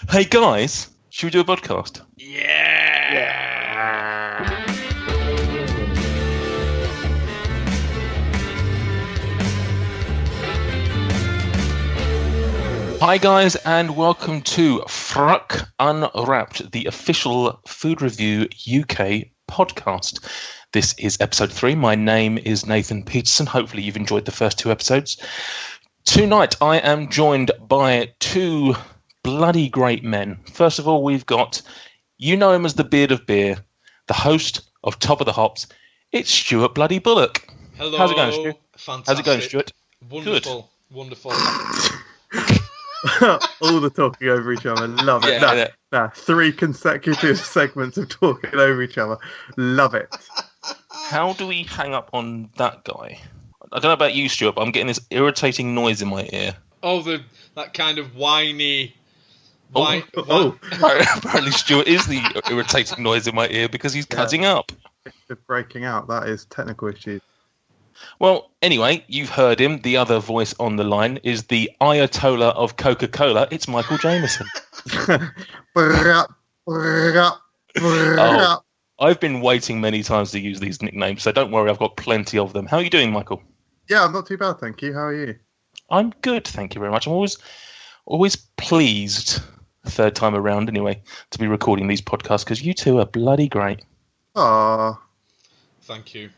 Hey guys, should we do a podcast? Yeah. Hi guys, and welcome to FRUK Unwrapped, the official food review UK podcast. This is episode 3. My name is Nathan Peterson. Hopefully you've enjoyed the first 2 episodes. Tonight I am joined by 2 bloody great men. First of all, we've got, you know him as the Beard of Beer, the host of Top of the Hops. It's Stuart bloody Bullock. Hello. How's it going, Stuart? Fantastic. How's it going, Stuart? Wonderful. Good. Wonderful. All the talking over each other. Love it. Yeah. 3 consecutive segments of talking over each other. Love it. How do we hang up on that guy? I don't know about you, Stuart, but I'm getting this irritating noise in my ear. Oh, that kind of whiny... Apparently Stuart is the irritating noise in my ear because he's cutting up. Breaking out, that is technical issues. Well, anyway, you've heard him. The other voice on the line is the Ayatollah of Coca-Cola. It's Michael Jameson. Oh, I've been waiting many times to use these nicknames, so don't worry, I've got plenty of them. How are you doing, Michael? Yeah, I'm not too bad, thank you. How are you? I'm good, thank you very much. I'm always pleased, third time around anyway, to be recording these podcasts because you two are bloody great. Ah, thank you.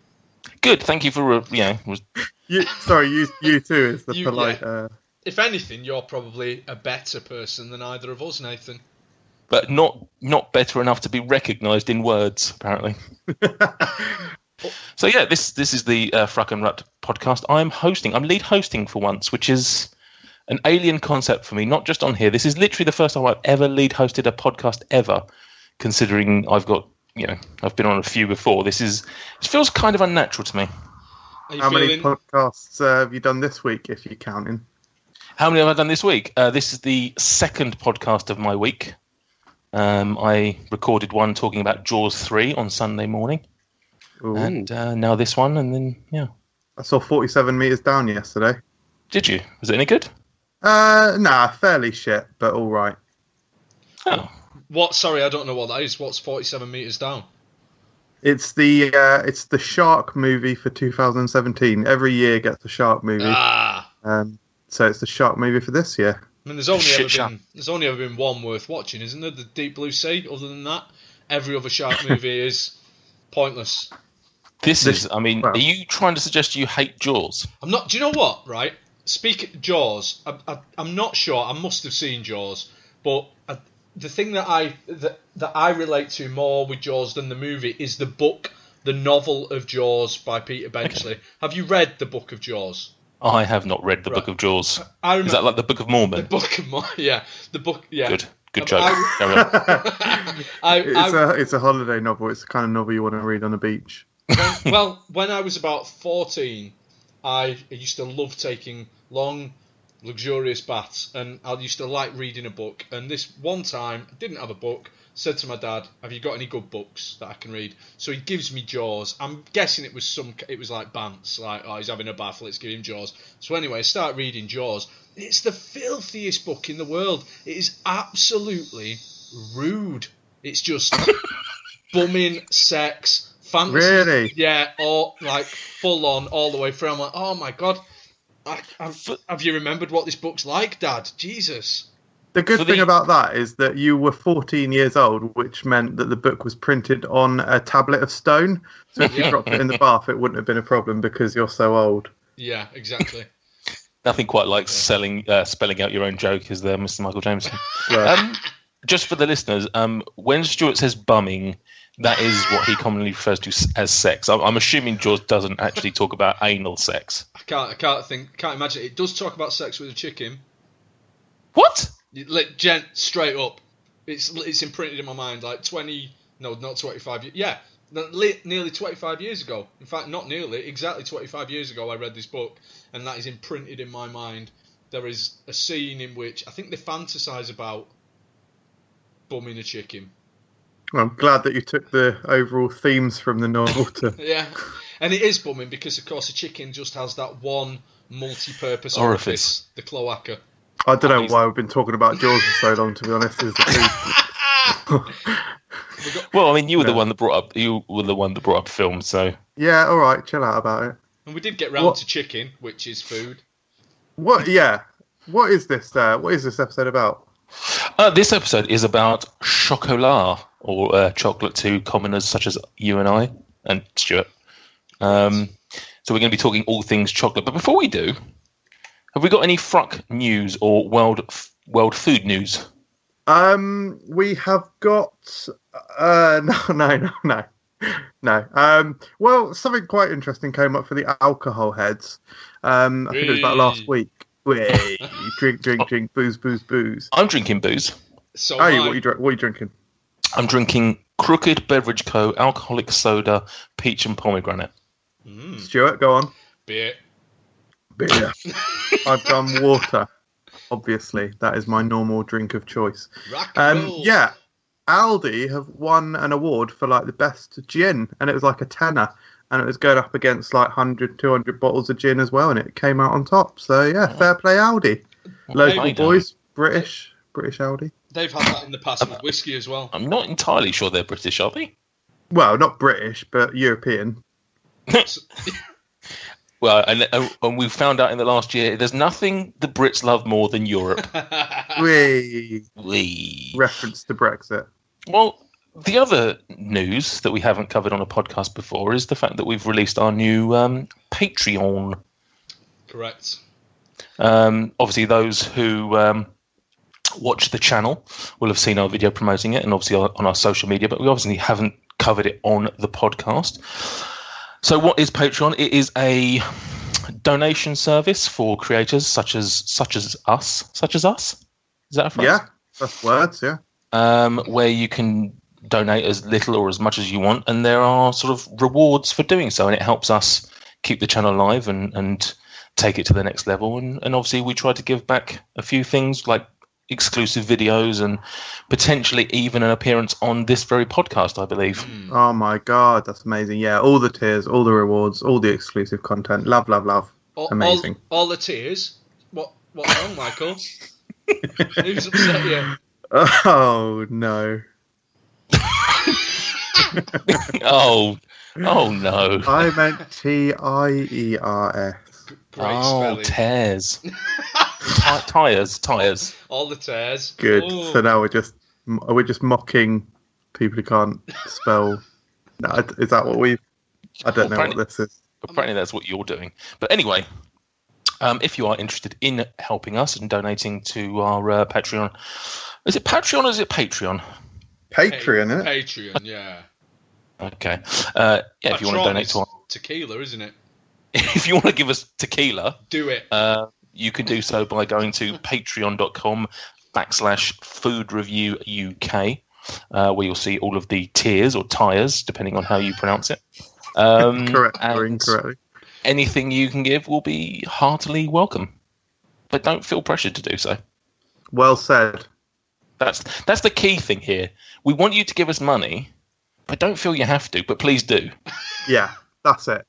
Good, thank you for you too is the polite. Yeah. If anything, you're probably a better person than either of us, Nathan. But not better enough to be recognised in words, apparently. So yeah, this is the FRUK Unwrapped podcast. I'm lead hosting for once, which is an alien concept for me, not just on here. This is literally the first time I've ever lead hosted a podcast ever, considering I've been on a few before. It feels kind of unnatural to me. How many podcasts have you done this week, if you're counting? How many have I done this week? This is the second podcast of my week. I recorded one talking about Jaws 3 on Sunday morning. Ooh. And now this one, and then, yeah. I saw 47 Metres Down yesterday. Did you? Was it any good? Nah, fairly shit, but all right. Oh. What? Sorry, I don't know what that is. What's 47 Metres Down? It's the shark movie for 2017. Every year gets a shark movie. So it's the shark movie for this year. I mean, there's only ever been one worth watching, isn't there? The Deep Blue Sea. Other than that, every other shark movie is pointless. Are you trying to suggest you hate Jaws? I'm not. Do you know what? Right. Speak Jaws. I'm not sure. I must have seen Jaws, but the thing that I relate to more with Jaws than the movie is the book, the novel of Jaws by Peter Benchley. Okay. Have you read the Book of Jaws? I have not read the Book of Jaws. Is that like the Book of Mormon? The Book of Mormon, yeah. The book, yeah. Good joke. It's a holiday novel. It's the kind of novel you want to read on a beach. When I was about 14, I used to love taking long, luxurious baths, and I used to like reading a book. And this one time, I didn't have a book. Said to my dad, "Have you got any good books that I can read?" So he gives me Jaws. I'm guessing it was like Bants, like, oh, he's having a bath, let's give him Jaws. So anyway, I start reading Jaws. It's the filthiest book in the world. It is absolutely rude. It's just bumming, sex, fantasy. Really? Yeah, all like full on all the way through. I'm like, oh my god, have you remembered what this book's like, Dad? Jesus. The good thing about that is that you were 14 years old, which meant that the book was printed on a tablet of stone. So if you dropped it in the bath, it wouldn't have been a problem because you're so old. Yeah, exactly. Nothing quite like spelling out your own joke, is there, Mr. Michael Jameson? Yeah. Just for the listeners, when Stuart says bumming, that is what he commonly refers to as sex. I'm assuming Jaws doesn't actually talk about anal sex. I can't imagine. It does talk about sex with a chicken. What? Gent, straight up. It's imprinted in my mind like 25 years. Yeah, nearly 25 years ago. In fact, not nearly, exactly 25 years ago I read this book, and that is imprinted in my mind. There is a scene in which I think they fantasise about bumming a chicken. Well, I'm glad that you took the overall themes from the novel to... Yeah, and it is bumming because, of course, a chicken just has that one multi-purpose orifice, the cloaca. I don't know why we've been talking about Jaws for so long. To be honest, is the Well, I mean, you were the one that brought up film, so yeah. All right, chill out about it. And we did get round to chicken, which is food. What? Yeah. What is this? What is this episode about? This episode is about chocolat, or chocolate to commoners such as you and I and Stuart. So we're going to be talking all things chocolate. But before we do, have we got any FRUK news or world food news? We have got no. Well, something quite interesting came up for the alcohol heads. I think it was about last week. Wait, drink, booze. I'm drinking booze. So what are you drinking? I'm drinking Crooked Beverage Co. alcoholic soda, peach and pomegranate. Stuart, go on. Beer. I've done water. Obviously, that is my normal drink of choice. Rock and roll. Yeah, Aldi have won an award for like the best gin, and it was like a tenner, and it was going up against like 100, 200 bottles of gin as well, and it came out on top. So yeah, fair play Aldi. Local boys, British Aldi. They've had that in the past with whiskey as well. I'm not entirely sure they're British, are they? Well, not British, but European. Well, and we found out in the last year, there's nothing the Brits love more than Europe. Wee. Reference to Brexit. Well, the other news that we haven't covered on a podcast before is the fact that we've released our new Patreon. Correct. Obviously, those who watch the channel will have seen our video promoting it, and obviously on our social media, but we obviously haven't covered it on the podcast. So what is Patreon? It is a donation service for creators such as us. Is that a phrase? Yeah, that's words, yeah. Where you can donate as little or as much as you want, and there are sort of rewards for doing so, and it helps us keep the channel alive and take it to the next level. And obviously we try to give back a few things like exclusive videos and potentially even an appearance on this very podcast, I believe. Oh my god, that's amazing. Yeah, all the tiers, all the rewards, all the exclusive content. Love. Amazing. All the tiers? What's wrong, Michael? Who's upset you? Oh no. Oh no. I meant TIERS. Great spelling. Tears. Tires. All the tears. Good. Ooh. So now we're just mocking people who can't spell. Is that what we? I don't know what this is. Apparently that's what you're doing. But anyway, if you are interested in helping us and donating to our Patreon, is it Patreon or is it Patreon? Patreon, isn't it? Patreon, yeah. Okay. Yeah, Patron, if you want to donate to our... tequila, isn't it? If you want to give us tequila, do it. You can do so by going to patreon.com/foodreviewuk, where you'll see all of the tiers or tires, depending on how you pronounce it. Correct or incorrectly. Anything you can give will be heartily welcome, but don't feel pressured to do so. Well said. That's the key thing here. We want you to give us money, but don't feel you have to. But please do. Yeah. That's it.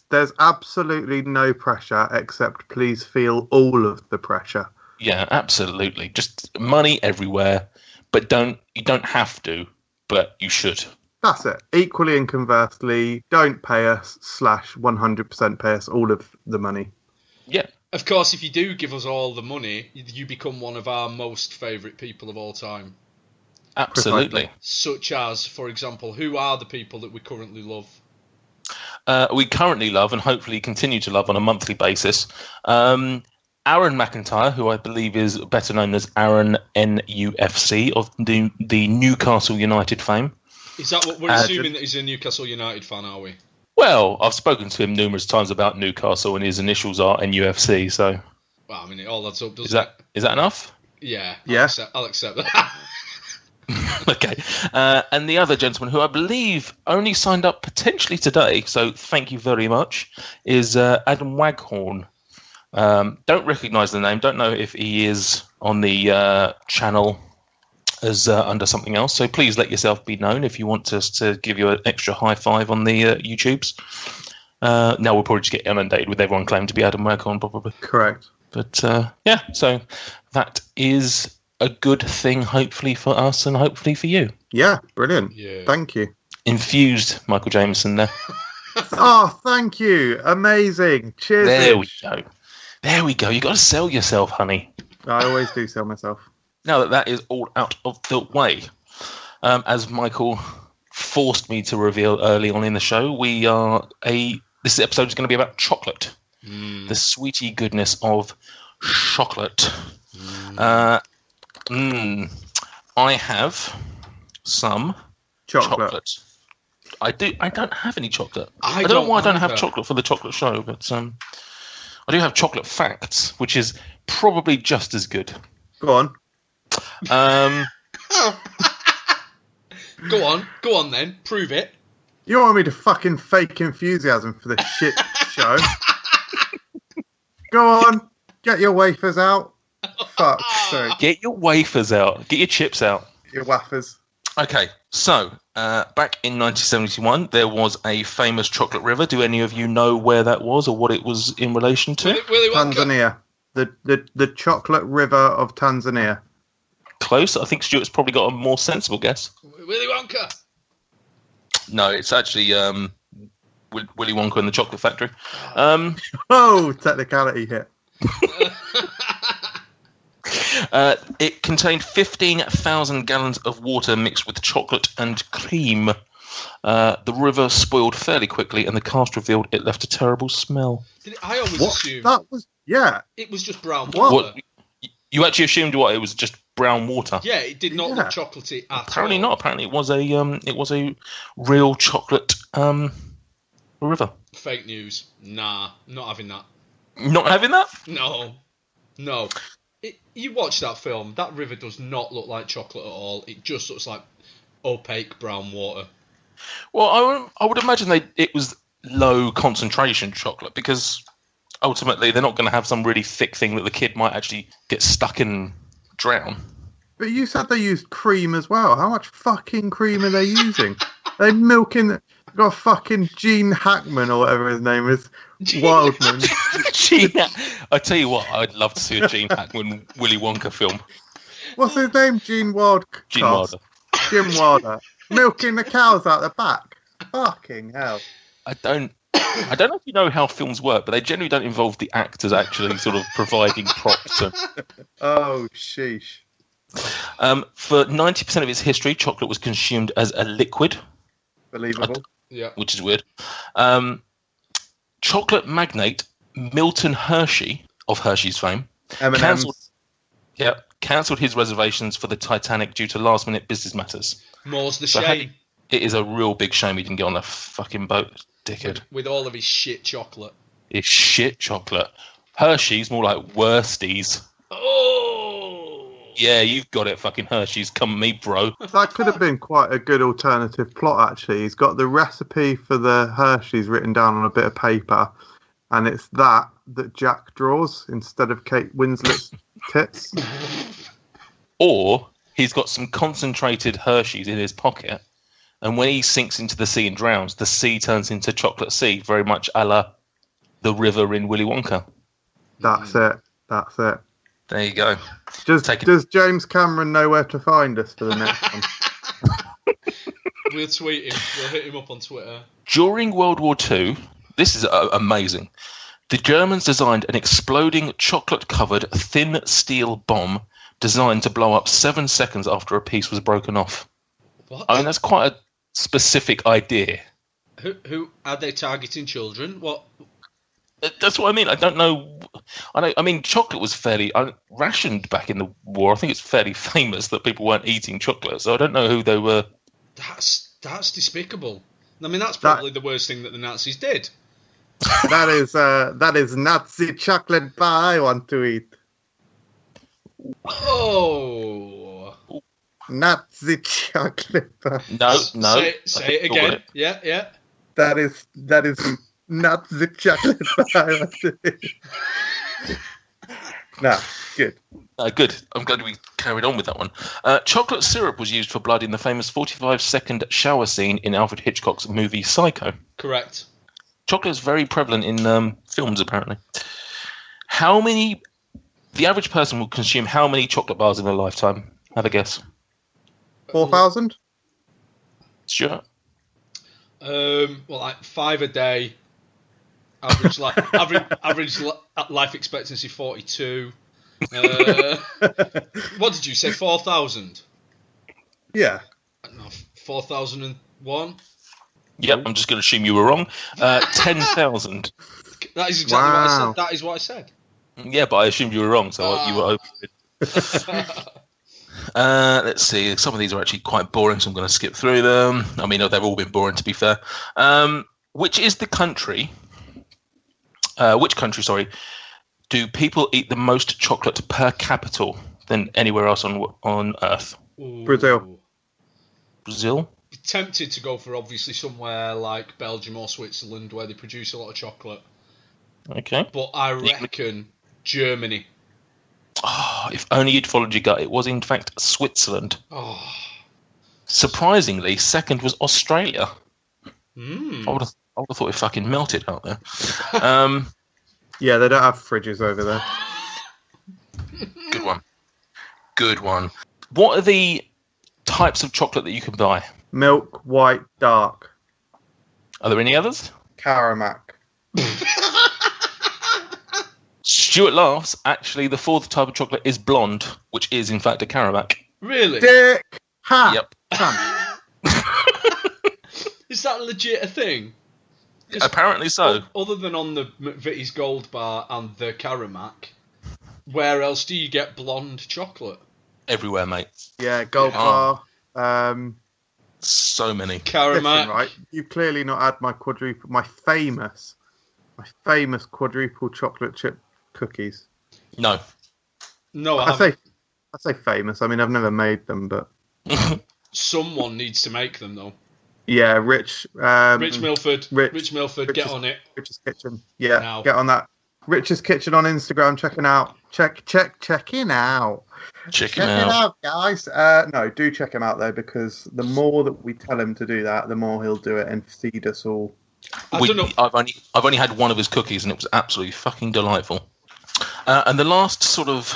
There's absolutely no pressure, except please feel all of the pressure. Yeah, absolutely. Just money everywhere, but you don't have to, but you should. That's it. Equally and conversely, don't pay us /100% pay us all of the money. Yeah. Of course, if you do give us all the money, you become one of our most favourite people of all time. Absolutely. Such as, for example, who are the people that we currently love? We currently love and hopefully continue to love on a monthly basis. Aaron McIntyre, who I believe is better known as Aaron NUFC of the Newcastle United fame. Is that what we're assuming that he's a Newcastle United fan, are we? Well, I've spoken to him numerous times about Newcastle, and his initials are NUFC. So, well, I mean, it all adds up, doesn't it? Is that enough? Yeah. Yeah. I'll accept that. Okay. And the other gentleman, who I believe only signed up potentially today, so thank you very much, is Adam Waghorn. Don't recognise the name. Don't know if he is on the channel as under something else. So please let yourself be known if you want us to give you an extra high five on the YouTubes. Now we'll probably just get inundated with everyone claiming to be Adam Waghorn, probably. Correct. But yeah, so that is a good thing, hopefully for us and hopefully for you. Yeah, brilliant. Yeah. Thank you. Infused Michael Jameson there. Oh, thank you. Amazing. Cheers. There we go. There we go. You got to sell yourself, honey. I always do sell myself. Now that is all out of the way, as Michael forced me to reveal early on in the show, this episode is going to be about chocolate, the sweetie goodness of chocolate. I have some chocolate. I don't have any chocolate. I don't know why I don't have chocolate for the chocolate show, but I do have chocolate facts, which is probably just as good. Go on. Go on then. Prove it. You want me to fucking fake enthusiasm for this shit show? Go on. Get your wafers out. Fuck's sake. Get your wafers out. Get your chips out. Your waffers. Okay, so back in 1971, there was a famous chocolate river. Do any of you know where that was or what it was in relation to? Willy Wonka. Tanzania. The chocolate river of Tanzania. Close. I think Stuart's probably got a more sensible guess. Willy Wonka. No, it's actually Willy Wonka and the Chocolate Factory. Oh, technicality hit. It contained 15,000 gallons of water mixed with chocolate and cream. The river spoiled fairly quickly, and the cast revealed it left a terrible smell. I always assumed that was it was just brown water. What? You actually assumed what? It was just brown water. Yeah, it did not look chocolatey at all. Apparently not. Apparently it was a real chocolate river. Fake news. Nah, not having that. Not having that? No. You watch that film. That river does not look like chocolate at all. It just looks like opaque brown water. Well, I would imagine it was low concentration chocolate, because ultimately they're not going to have some really thick thing that the kid might actually get stuck in and drown. But you said they used cream as well. How much fucking cream are they using? They're milking. Got fucking Gene Hackman or whatever his name is. Wildman. I tell you what, I'd love to see a Gene Hackman Willy Wonka film. What's his name? Gene Wilder. Jim Wilder. Milking the cows out the back. Fucking hell. I don't know if you know how films work, but they generally don't involve the actors actually sort of providing props. Oh, sheesh. For 90% of its history, chocolate was consumed as a liquid. Believable. Yeah. Which is weird. Chocolate magnate Milton Hershey, of Hershey's fame, cancelled his reservations for the Titanic due to last-minute business matters. More's the shame. It is a real big shame he didn't get on that fucking boat, dickhead. With all of his shit chocolate. His shit chocolate. Hershey's more like Worsties. Oh! Yeah, you've got it, fucking Hershey's. Come me, bro. That could have been quite a good alternative plot, actually. He's got the recipe for the Hershey's written down on a bit of paper, and it's that Jack draws instead of Kate Winslet's tits. Or he's got some concentrated Hershey's in his pocket, and when he sinks into the sea and drowns, the sea turns into chocolate sea, very much a la the river in Willy Wonka. That's it. There you go. Does James Cameron know where to find us for the next one? We'll tweet him. We'll hit him up on Twitter. During World War II, this is amazing. The Germans designed an exploding chocolate-covered thin steel bomb designed to blow up 7 seconds after a piece was broken off. What? I mean, that's quite a specific idea. Who are they targeting? Children? What? That's what I mean. I don't know. I mean, chocolate was fairly rationed back in the war. I think it's fairly famous that people weren't eating chocolate. So I don't know who they were. That's despicable. I mean, that's probably the worst thing that the Nazis did. That is Nazi chocolate bar I want to eat. Oh. Nazi chocolate bar. No. Say it again. Yeah. That is Nazi chocolate bar I want to eat. No, good. Good. I'm glad we carried on with that one. Chocolate syrup was used for blood in the famous 45-second shower scene in Alfred Hitchcock's movie Psycho. Correct. Chocolate is very prevalent in films, apparently. How many The average person will consume how many chocolate bars in a lifetime? Have a guess. 4,000? Stuart? Well, like 5 a day. Average life expectancy 42. What did you say? 4,000? Yeah. No, 4,001. Yep, I'm just going to assume you were wrong. 10,000. That is exactly what I said. That is what I said. Yeah, but I assumed you were wrong, so you were open. Let's see. Some of these are actually quite boring, so I'm going to skip through them. I mean, they've all been boring, to be fair. Which country, do people eat the most chocolate per capita than anywhere else on Earth? Ooh. Brazil? Tempted to go for obviously somewhere like Belgium or Switzerland where they produce a lot of chocolate. Okay. But I reckon Germany. Oh, if only you'd followed your gut. It was, in fact, Switzerland. Oh. Surprisingly, second was Australia. Mm. I would have thought it fucking melted out there. Yeah, they don't have fridges over there. Good one. What are the types of chocolate that you can buy? Milk, white, dark. Are there any others? Caramac. Stuart laughs. Actually, the fourth type of chocolate is blonde, which is, in fact, a Caramac. Really? Dick! Ha! Yep. Is that legit a thing? Apparently so. Other than on the McVitie's Gold Bar and the Caramac, where else do you get blonde chocolate? Everywhere, mate. Yeah, Gold Bar. So many. Caramac. Listen, right? You've clearly not had my famous quadruple chocolate chip cookies. No. No, I say famous. I mean, I've never made them, but someone needs to make them though. yeah, Rich Milford, get on it. Rich's Kitchen. Yeah, now. Get on that. Rich's Kitchen on Instagram. Checking out. Checking out. Check Check him it out. out, guys. No, do check him out though, because the more that we tell him to do that, the more he'll do it and feed us all. I don't know. I've only had one of his cookies, and it was absolutely fucking delightful. And the last sort of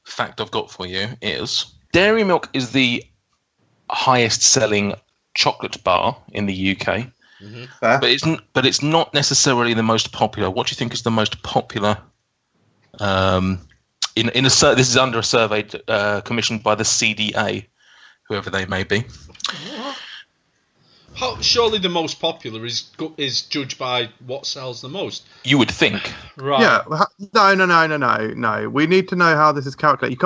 fact I've got for you is Dairy Milk is the highest selling chocolate bar in the UK, Mm-hmm. but it's not necessarily the most popular. What do you think is the most popular? This is under a survey commissioned by the CDA, whoever they may be. Surely the most popular is judged by what sells the most. You would think. Right. Yeah. No. We need to know how this is calculated.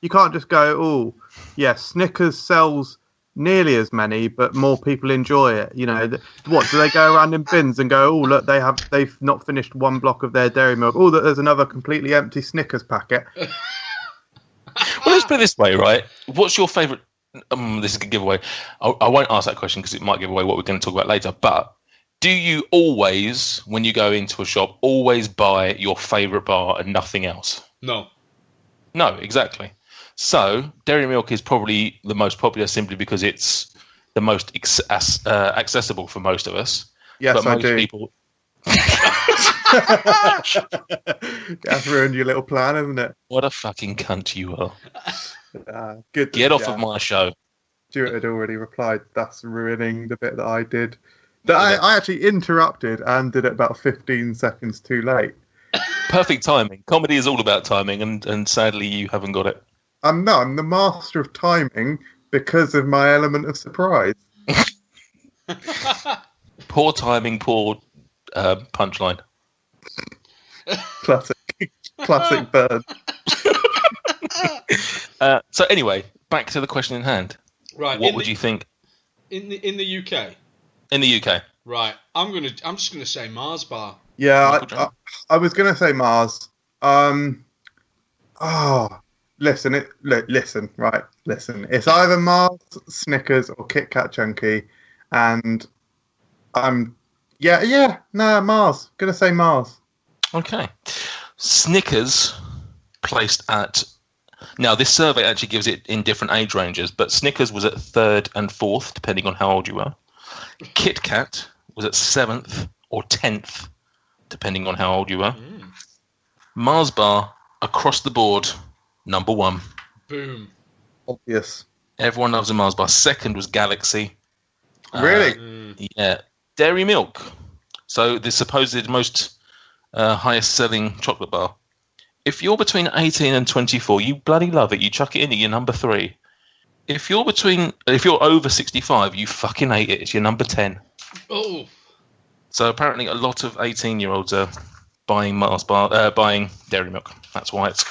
You can't just go, oh, yeah, Snickers sells nearly as many, but more people enjoy it. You know, what do they go around in bins and go, oh, look, they've not finished one block of their Dairy Milk. Oh, there's another completely empty Snickers packet. Well, let's put it this way, right? What's your favourite? This is a giveaway. I won't ask that question because it might give away what we're going to talk about later. But do you always, when you go into a shop, always buy your favourite bar and nothing else? No. No, exactly. So Dairy Milk is probably the most popular simply because it's the most accessible for most of us. Yes, but I most do. People... That's ruined your little plan, isn't it? What a fucking cunt you are. Good. Get off of my show. Stuart had already replied, that's ruining the bit that I did. I actually interrupted and did it about 15 seconds too late. Perfect timing. Comedy is all about timing, and sadly you haven't got it. I'm the master of timing because of my element of surprise. Poor timing, poor punchline. Classic burn. So anyway, back to the question in hand. Right. What would you think? In the UK? In the UK. Right. I'm just gonna say Mars bar. Yeah, I was gonna say Mars. Listen. It's either Mars, Snickers, or Kit Kat Chunky, and Mars. Gonna say Mars. Okay. Snickers placed at. Now, this survey actually gives it in different age ranges, but Snickers was at 3rd and 4th, depending on how old you were. Kit Kat was at 7th or 10th, depending on how old you were. Mars bar across the board, number 1. Boom. Obvious. Everyone loves a Mars bar. Second was Galaxy. Really? Yeah. Dairy Milk. So the supposed most highest selling chocolate bar. If you're between 18 and 24, you bloody love it. You chuck it in at your number 3. If you're over 65, you fucking hate it. It's your number 10. Oh. So apparently a lot of 18-year-olds are buying buying Dairy Milk. That's why it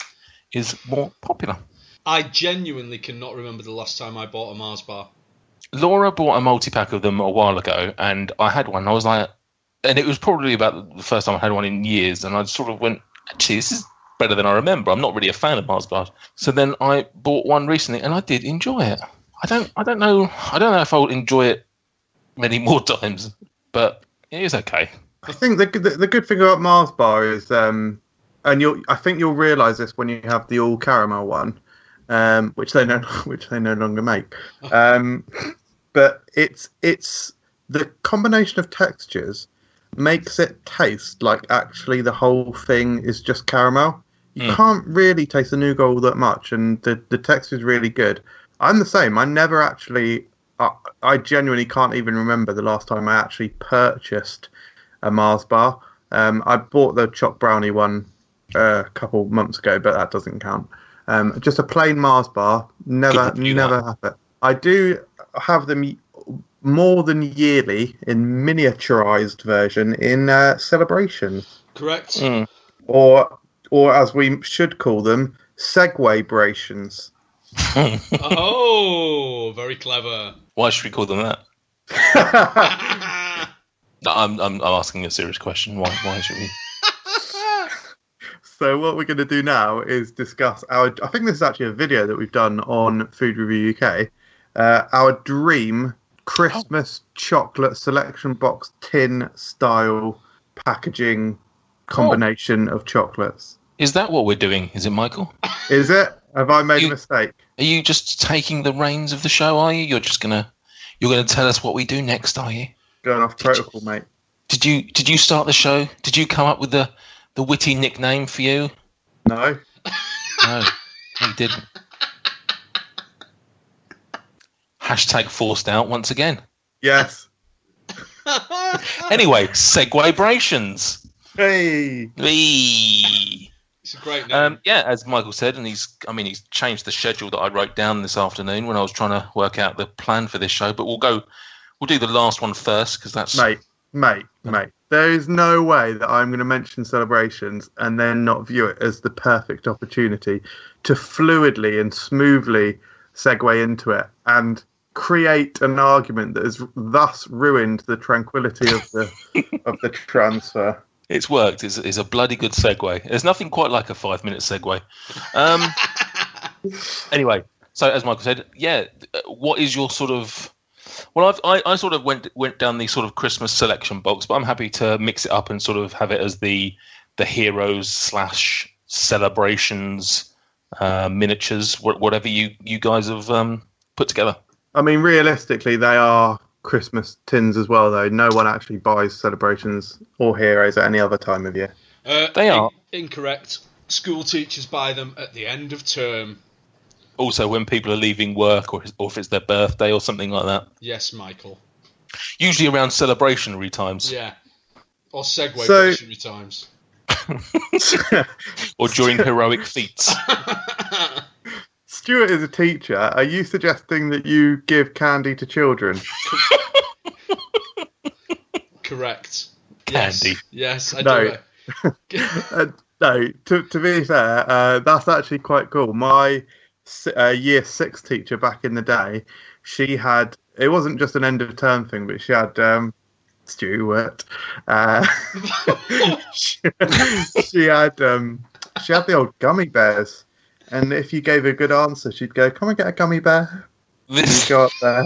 is more popular. I genuinely cannot remember the last time I bought a Mars bar. Laura bought a multi-pack of them a while ago, and I had one. I was like, and it was probably about the first time I had one in years, and I sort of went, actually, this is better than I remember. I'm not really a fan of Mars bars. So then I bought one recently, and I did enjoy it. I don't know if I'll enjoy it many more times, but it is okay. I think the good thing about Mars bar is, and I think you'll realise this when you have the all caramel one, which they no longer make. But it's the combination of textures makes it taste like actually the whole thing is just caramel. You can't really taste the nougat all that much, and the texture is really good. I'm the same. I never actually. I genuinely can't even remember the last time I actually purchased a Mars bar. I bought the choc brownie one a couple months ago, but that doesn't count. Just a plain Mars bar. Never have it. I do have them more than yearly in miniaturized version in celebrations. Correct. Or as we should call them, segway-brations. Oh, very clever. Why should we call them that? I'm asking a serious question. Why should we? So what we're going to do now is discuss I think this is actually a video that we've done on Food Review UK. Our dream Christmas chocolate selection box tin style packaging combination of chocolates. Is that what we're doing? Is it, Michael? Is it? Have I made a mistake? Are you just taking the reins of the show? Are you? You're gonna tell us what we do next? Are you going off protocol, mate? Did you start the show? Did you come up with the witty nickname for you? No. No, you didn't. Hashtag forced out once again. Yes. Anyway, segway-brations. Hey. It's a great name. Yeah, as Michael said, and he's changed the schedule that I wrote down this afternoon when I was trying to work out the plan for this show. But we'll do the last one first because that's mate. There is no way that I'm going to mention celebrations and then not view it as the perfect opportunity to fluidly and smoothly segue into it and create an argument that has thus ruined the tranquility of the transfer. It's worked. It's a bloody good segue. There's nothing quite like a 5-minute segue. Anyway, so as Michael said, yeah, what is your sort of... Well, I sort of went down the sort of Christmas selection box, but I'm happy to mix it up and sort of have it as the heroes / celebrations, miniatures, whatever you guys have put together. I mean, realistically, they are Christmas tins as well, though. No one actually buys celebrations or heroes at any other time of year. They are. Incorrect. School teachers buy them at the end of term. Also, when people are leaving work or if it's their birthday or something like that. Yes, Michael. Usually around celebrationary times. Yeah. Or segway-brationary times. Or during heroic feats. Stuart is a teacher. Are you suggesting that you give candy to children? Correct. Candy. Yes, I do it. No, to be fair, that's actually quite cool. My year 6 teacher back in the day, she had, it wasn't just an end of term thing, but she had Stuart. She had the old gummy bears. And if you gave a good answer, she'd go, "Come and get a gummy bear." And you go up there,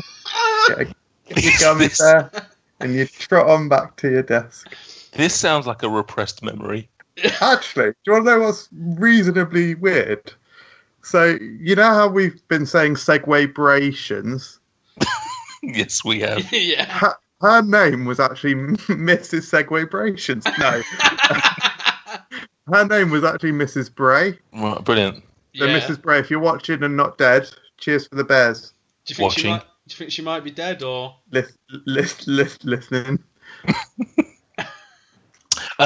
get your gummy bear, and you trot on back to your desk. This sounds like a repressed memory. Actually, do you want to know what's reasonably weird? So, you know how we've been saying segway-brations? Yes, we have. Yeah. Her name was actually Mrs. Segway-brations. No. Her name was actually Mrs. Bray. Right, brilliant. So Mrs. Bray, if you're watching and not dead, cheers for the Bears. Do you think she might be dead or Listening?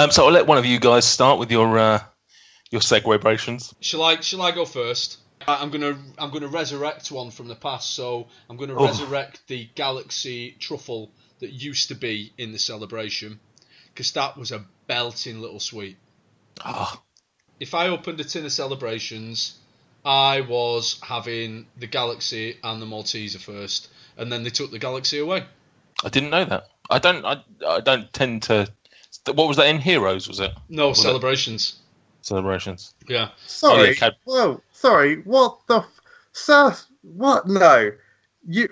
So I'll let one of you guys start with your segwabrations. Shall I go first? I'm gonna resurrect one from the past. So I'm gonna resurrect the Galaxy truffle that used to be in the celebration, because that was a belting little sweet. Oh. If I opened a tin of celebrations, I was having the Galaxy and the Malteser first, and then they took the Galaxy away. I didn't know that. I don't tend to. What was that in Heroes? Was it? No, was celebrations. Celebrations. Yeah. Sorry. Whoa. Sorry. What the? Sir, what? No. You.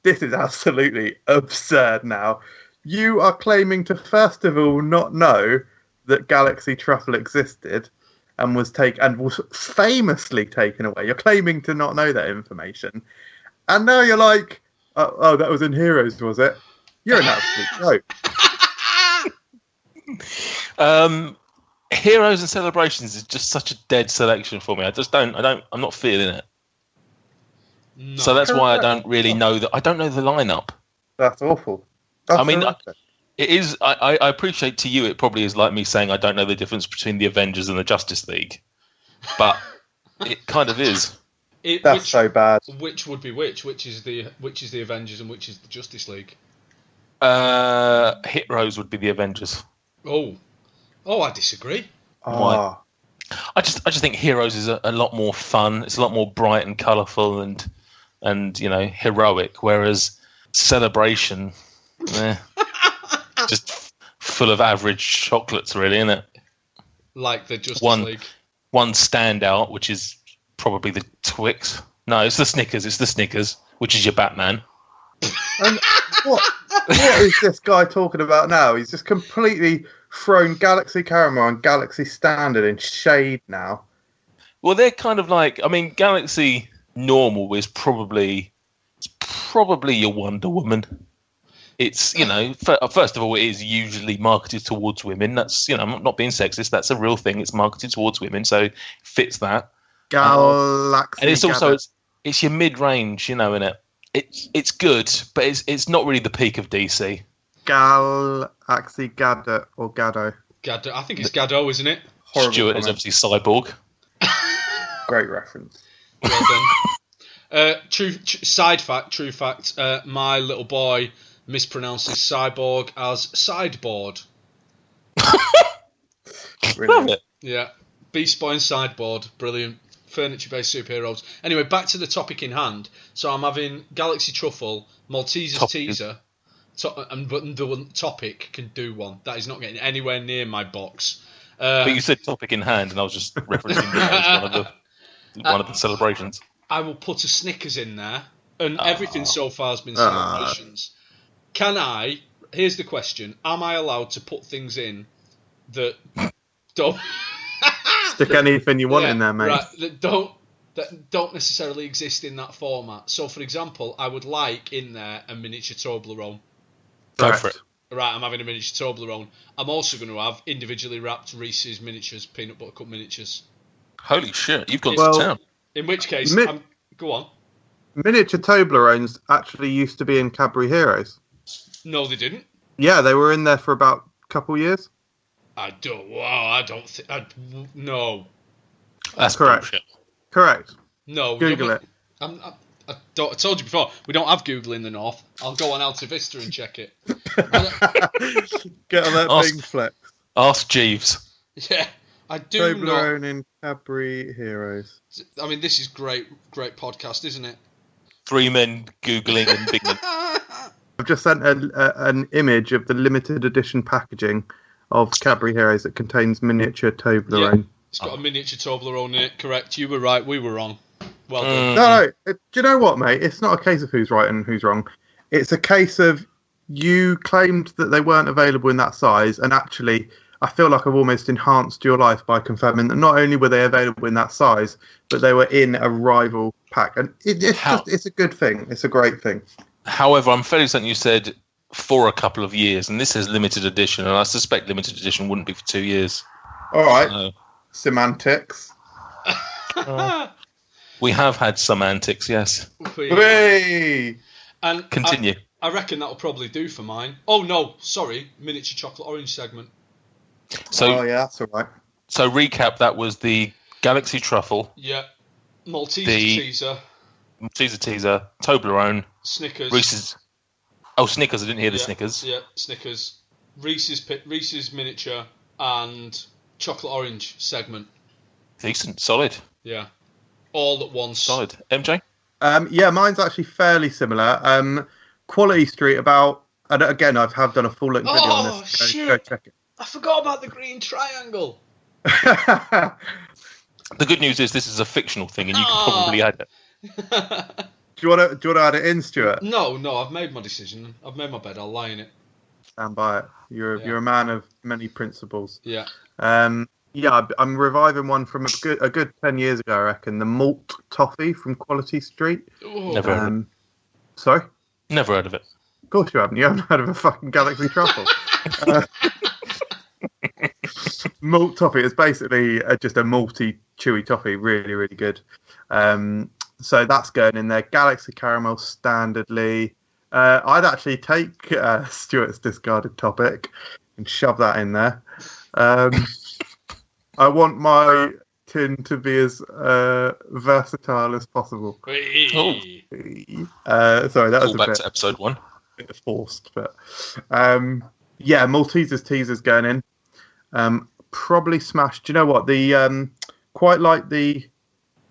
This is absolutely absurd. Now, you are claiming to first of all not know that Galaxy truffle existed and was famously taken away. You're claiming to not know that information, and now you're like, oh, that was in Heroes, was it? You're an absolute joke. Heroes and Celebrations is just such a dead selection for me. I'm not feeling it. No. So that's why I don't really know that. I don't know the lineup. That's awful. It is. I appreciate to you. It probably is like me saying I don't know the difference between the Avengers and the Justice League, but it kind of is. That's so bad. Which would be which? Which is the Avengers and which is the Justice League? Heroes would be the Avengers. Oh, I disagree. Why? I just think Heroes is a lot more fun. It's a lot more bright and colourful and heroic. Whereas Celebration, just full of average chocolates, really, isn't it? Like the Justice League. One standout, which is probably the Twix. No, it's the Snickers. It's the Snickers, which is your Batman. And what is this guy talking about now? He's just completely thrown Galaxy Caramel and Galaxy Standard in shade now. Well, they're kind of like, Galaxy Normal is probably your Wonder Woman. It's, first of all, it is usually marketed towards women. That's, I'm not being sexist. That's a real thing. It's marketed towards women, so it fits that. Galaxy. And it's also, it's your mid-range, innit? It's good, but it's not really the peak of DC. Galaxy Gadot or Gado. Gado. I think it's Gado, isn't it? Horrible Stuart comment. Is obviously Cyborg. Great reference. Well done. True fact. My little boy mispronounces cyborg as sideboard. Love it. Yeah. Beast Boy and Sideboard. Brilliant. Furniture-based superheroes. Anyway, back to the topic in hand. So I'm having Galaxy Truffle, Malteser's Teaser, but the topic can do one. That is not getting anywhere near my box. But you said topic in hand, and I was just referencing that as one of the celebrations. I will put a Snickers in there, and everything so far has been celebrations. Can I? Here's the question: am I allowed to put things in that don't stick anything you want in there, mate? Right, that don't necessarily exist in that format. So, for example, I would like in there a miniature Toblerone. Go for it. Right, I'm having a miniature Toblerone. I'm also going to have individually wrapped Reese's miniatures, peanut butter cup miniatures. Holy shit, you've gone to town. In which case, go on. Miniature Toblerones actually used to be in Cadbury Heroes. No, they didn't. Yeah, they were in there for about a couple years. No. That's correct. Bullshit. Correct. No. Google it. I told you before, we don't have Google in the north. I'll go on Alta Vista and check it. Get on that thing, Flex. Ask Jeeves. Yeah, I do Toblerone in Cadbury Heroes. I mean, this is great podcast, isn't it? 3 men Googling and Bigman. I've just sent an image of the limited edition packaging of Cadbury Heroes that contains miniature Toblerone. Yeah, it's got a miniature Toblerone in it, correct. You were right, we were wrong. Well done. No, do you know what, mate? It's not a case of who's right and who's wrong. It's a case of you claimed that they weren't available in that size, and actually, I feel like I've almost enhanced your life by confirming that not only were they available in that size, but they were in a rival pack. And it's a good thing. It's a great thing. However, I'm fairly certain you said for a couple of years, and this is limited edition, and I suspect limited edition wouldn't be for 2 years. All right. No. Semantics. We have had some antics, yes. Hooray! And Continue. I reckon that'll probably do for mine. Oh no, sorry, miniature chocolate orange segment. So, oh yeah, that's all right. So recap, that was the Galaxy Truffle. Yeah. Malteser teaser. Malteser teaser, Toblerone. Snickers. Reese's. Oh, Snickers, I didn't hear the Yeah, Snickers. Yeah, Snickers. Reese's miniature and chocolate orange segment. Decent, solid. Yeah. All at once. Solid. MJ? Yeah, mine's actually fairly similar. Quality Street about, and again, I have done a full length video on this. Go check it. I forgot about the green triangle. The good news is this is a fictional thing, and you can probably add it. Do you want to add it in, Stuart? No, I've made my decision. I've made my bed. I'll lie in it. Stand by it. You're a man of many principles. Yeah. Yeah, I'm reviving one from a good 10 years ago, I reckon. The malt toffee from Quality Street. Ooh. Never heard of it. Sorry? Never heard of it. Of course you haven't. You haven't heard of a fucking Galaxy Truffle. Malt toffee is basically just a malty, chewy toffee. Really, really good. So that's going in there. Galaxy Caramel standardly. I'd actually take Stuart's discarded topic and shove that in there. I want my tin to be as versatile as possible. Hey. Sorry, that was Call a back bit, to episode 1. bit forced, but yeah, Maltesers teasers going in. Probably smashed. Do you know what? The quite like the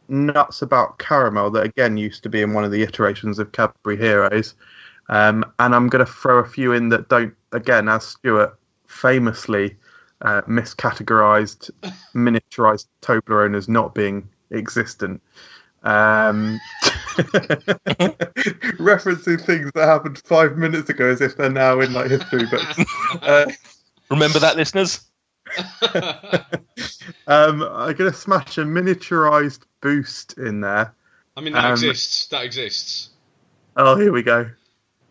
nuts about caramel that again used to be in one of the iterations of Cadbury Heroes. And I'm going to throw a few in that don't, again, as Stuart famously miscategorized, miniaturized Toblerone as not being existent. Referencing things that happened 5 minutes ago as if they're now in like history books. Remember that, listeners? I'm going to smash a miniaturized Boost in there. I mean, that exists. That exists. Oh, here we go.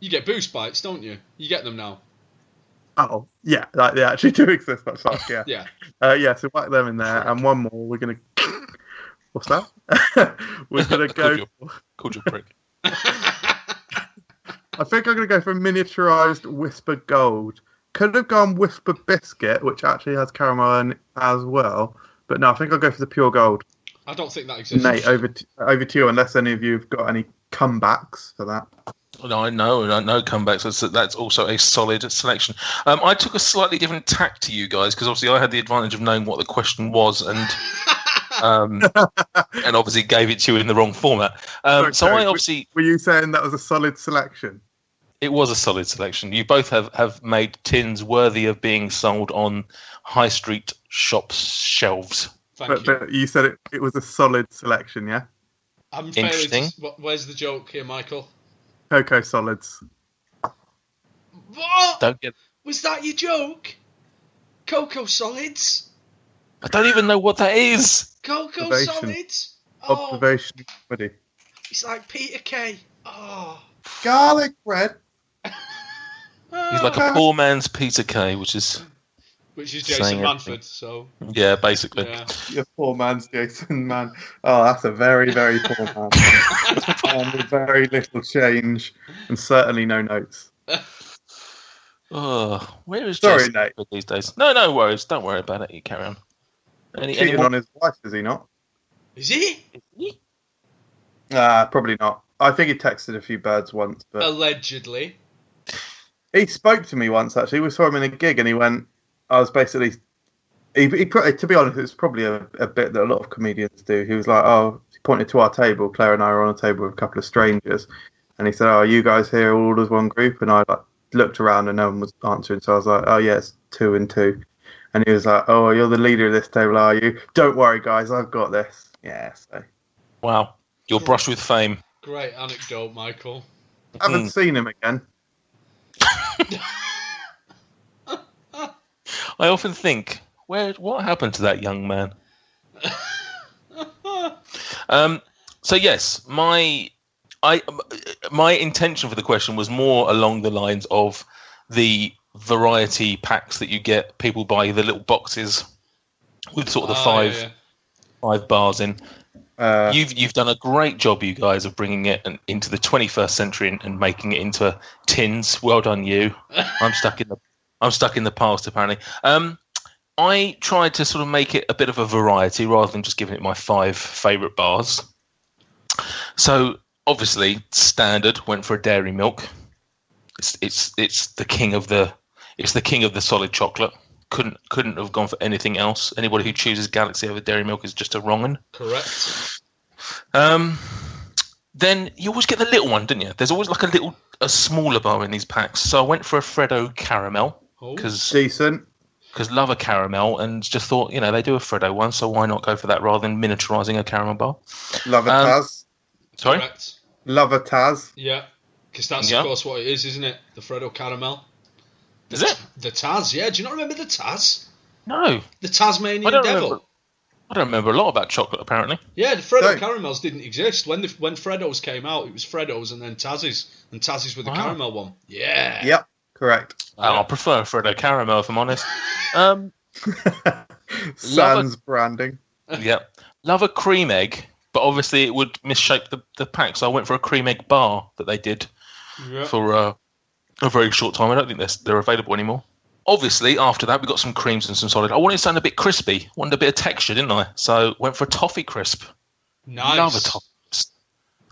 You get Boost bites, don't you? You get them now. Oh, yeah, they actually do exist. That's fuck, yeah. Yeah. Yeah, so whack them in there. And one more, we're going to... What's that? We're going to go... Called you a prick. I think I'm going to go for miniaturized Whisper Gold. Could have gone Whisper Biscuit, which actually has caramel in as well. But no, I think I'll go for the pure gold. I don't think that exists. Nate, over to you, unless any of you have got any comebacks for that. No, no comebacks. That's also a solid selection. I took a slightly different tack to you guys because obviously I had the advantage of knowing what the question was and and obviously gave it to you in the wrong format. So I obviously... Were you saying that was a solid selection? It was a solid selection. You both have made tins worthy of being sold on high street shops' shelves. But you said it was a solid selection, yeah? I'm Interesting. Where's the joke here, Michael? Cocoa Solids. What? Don't get... Was that your joke? Cocoa Solids? I don't even know what that is. Cocoa Observation. Solids? Observation comedy. It's like Peter Kay. Oh. Garlic bread. He's like a poor man's Peter Kay, which is Jason Manford. So yeah, basically. Yeah. Your poor man's Jason, man. Oh, that's a very, very poor man. And with very little change and certainly no notes. Oh, where is Sorry, Jason Nate. these days? No worries. Don't worry about it. You carry on. Cheating on his wife, is he not? Is he? Probably not. I think he texted a few birds once, but Allegedly. he spoke to me once. Actually, we saw him in a gig, and he went. I was basically. He to be honest, it's probably a bit that a lot of comedians do. He was like, "Oh," he pointed to our table. Claire and I were on a table with a couple of strangers, and he said, "Oh, are you guys here all as one group?" And I looked around, and no one was answering. So I was like, "Oh, yeah, it's 2 and 2." And he was like, "Oh, you're the leader of this table, are you? Don't worry, guys, I've got this." Yeah. So. Wow, you're brushed with fame. Great anecdote, Michael. I haven't seen him again. I often think, what happened to that young man? So yes, my intention for the question was more along the lines of the variety packs that you get. People buy the little boxes with sort of the Yeah. 5 bars in. Uh, You've done a great job, you guys, of bringing it into the 21st century and making it into tins. Well done, you. I'm stuck in the past, apparently. I tried to sort of make it a bit of a variety rather than just giving it my 5 favourite bars. So obviously, standard went for a dairy milk. It's the king of the solid chocolate. Couldn't have gone for anything else. Anybody who chooses Galaxy over dairy milk is just a wrong'un. Correct. Then you always get the little one, didn't you? There's always like a smaller bar in these packs. So I went for a Freddo caramel because decent. love a caramel and just thought, they do a Freddo one, so why not go for that rather than miniaturising a caramel bar? Love a Taz. Sorry? Correct. Love a Taz. Yeah, because that's of course what it is, isn't it? The Freddo caramel. Is it? The Taz, yeah. Do you not remember the Taz? No. The Tasmanian Devil. I don't remember a lot about chocolate, apparently. Yeah, the Freddo caramels didn't exist. When Freddos came out, it was Freddos and then Tazzies. And Tazzies with the caramel one. Yeah. Yep, correct. I prefer Freddo caramel, if I'm honest. Sans branding. Yeah. Love a cream egg, but obviously it would misshape the pack, so I went for a cream egg bar that they did for a very short time. I don't think they're available anymore. Obviously, after that, we got some creams and some solid. I wanted something a bit crispy. Wanted a bit of texture, didn't I? So went for a toffee crisp. Nice. Love a toffee crisp.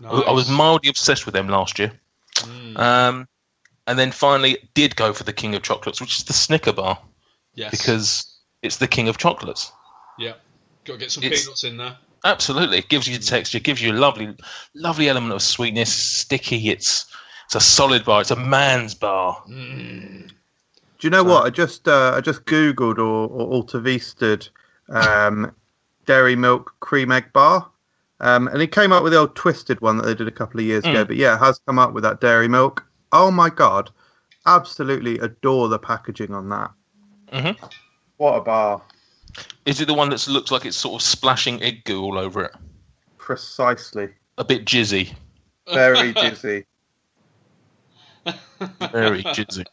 Nice. I was mildly obsessed with them last year. And then finally did go for the king of chocolates, which is the Snicker bar. Yes. Because it's the king of chocolates. Yeah. Got to get some peanuts in there. Absolutely. It gives you the texture, gives you a lovely element of sweetness, sticky. It's a solid bar. It's a man's bar. Do you know what? I just Googled or Alta Vista'd dairy milk cream egg bar. And it came up with the old twisted one that they did a couple of years ago. But yeah, it has come up with that dairy milk. Oh my God. Absolutely adore the packaging on that. Mm-hmm. What a bar. Is it the one that looks like it's sort of splashing egg goo all over it? Precisely. A bit jizzy. Very jizzy. Very jizzy.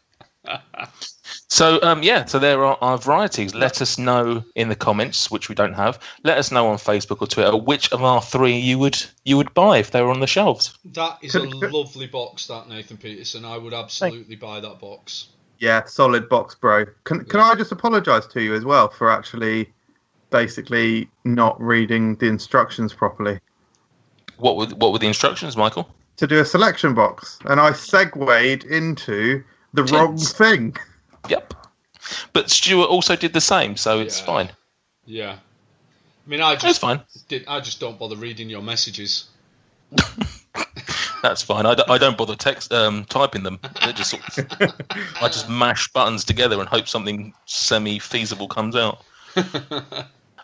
So so there are our varieties. Let us know in the comments, which we don't have. Let us know on Facebook or Twitter which of our 3 you would buy if they were on the shelves. That is a lovely box, that, Nathan Peterson. I would absolutely buy that box. Yeah, solid box, bro. Can I just apologise to you as well for actually basically not reading the instructions properly? What were the instructions, Michael? To do a selection box, and I segued into the wrong thing. Yep. But Stuart also did the same, so it's fine. Yeah. I mean, I just don't bother reading your messages. That's fine. I don't bother typing them. They're just I just mash buttons together and hope something semi-feasible comes out.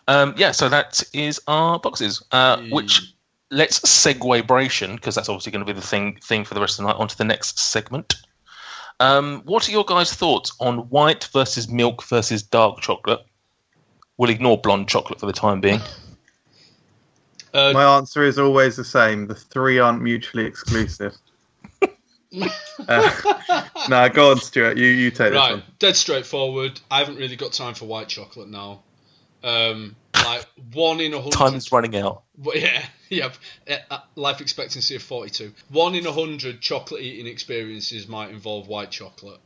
So that is our boxes. Which let's segue because that's obviously going to be the thing for the rest of the night. Onto the next segment. What are your guys' thoughts on white versus milk versus dark chocolate? We'll ignore blonde chocolate for the time being. My answer is always the same. The 3 aren't mutually exclusive. No, go on, Stuart. You take this one. Dead straightforward. I haven't really got time for white chocolate now. Like 1 in 100. Time is running out. Yeah. Life expectancy of 42. 1 in 100 chocolate eating experiences might involve white chocolate.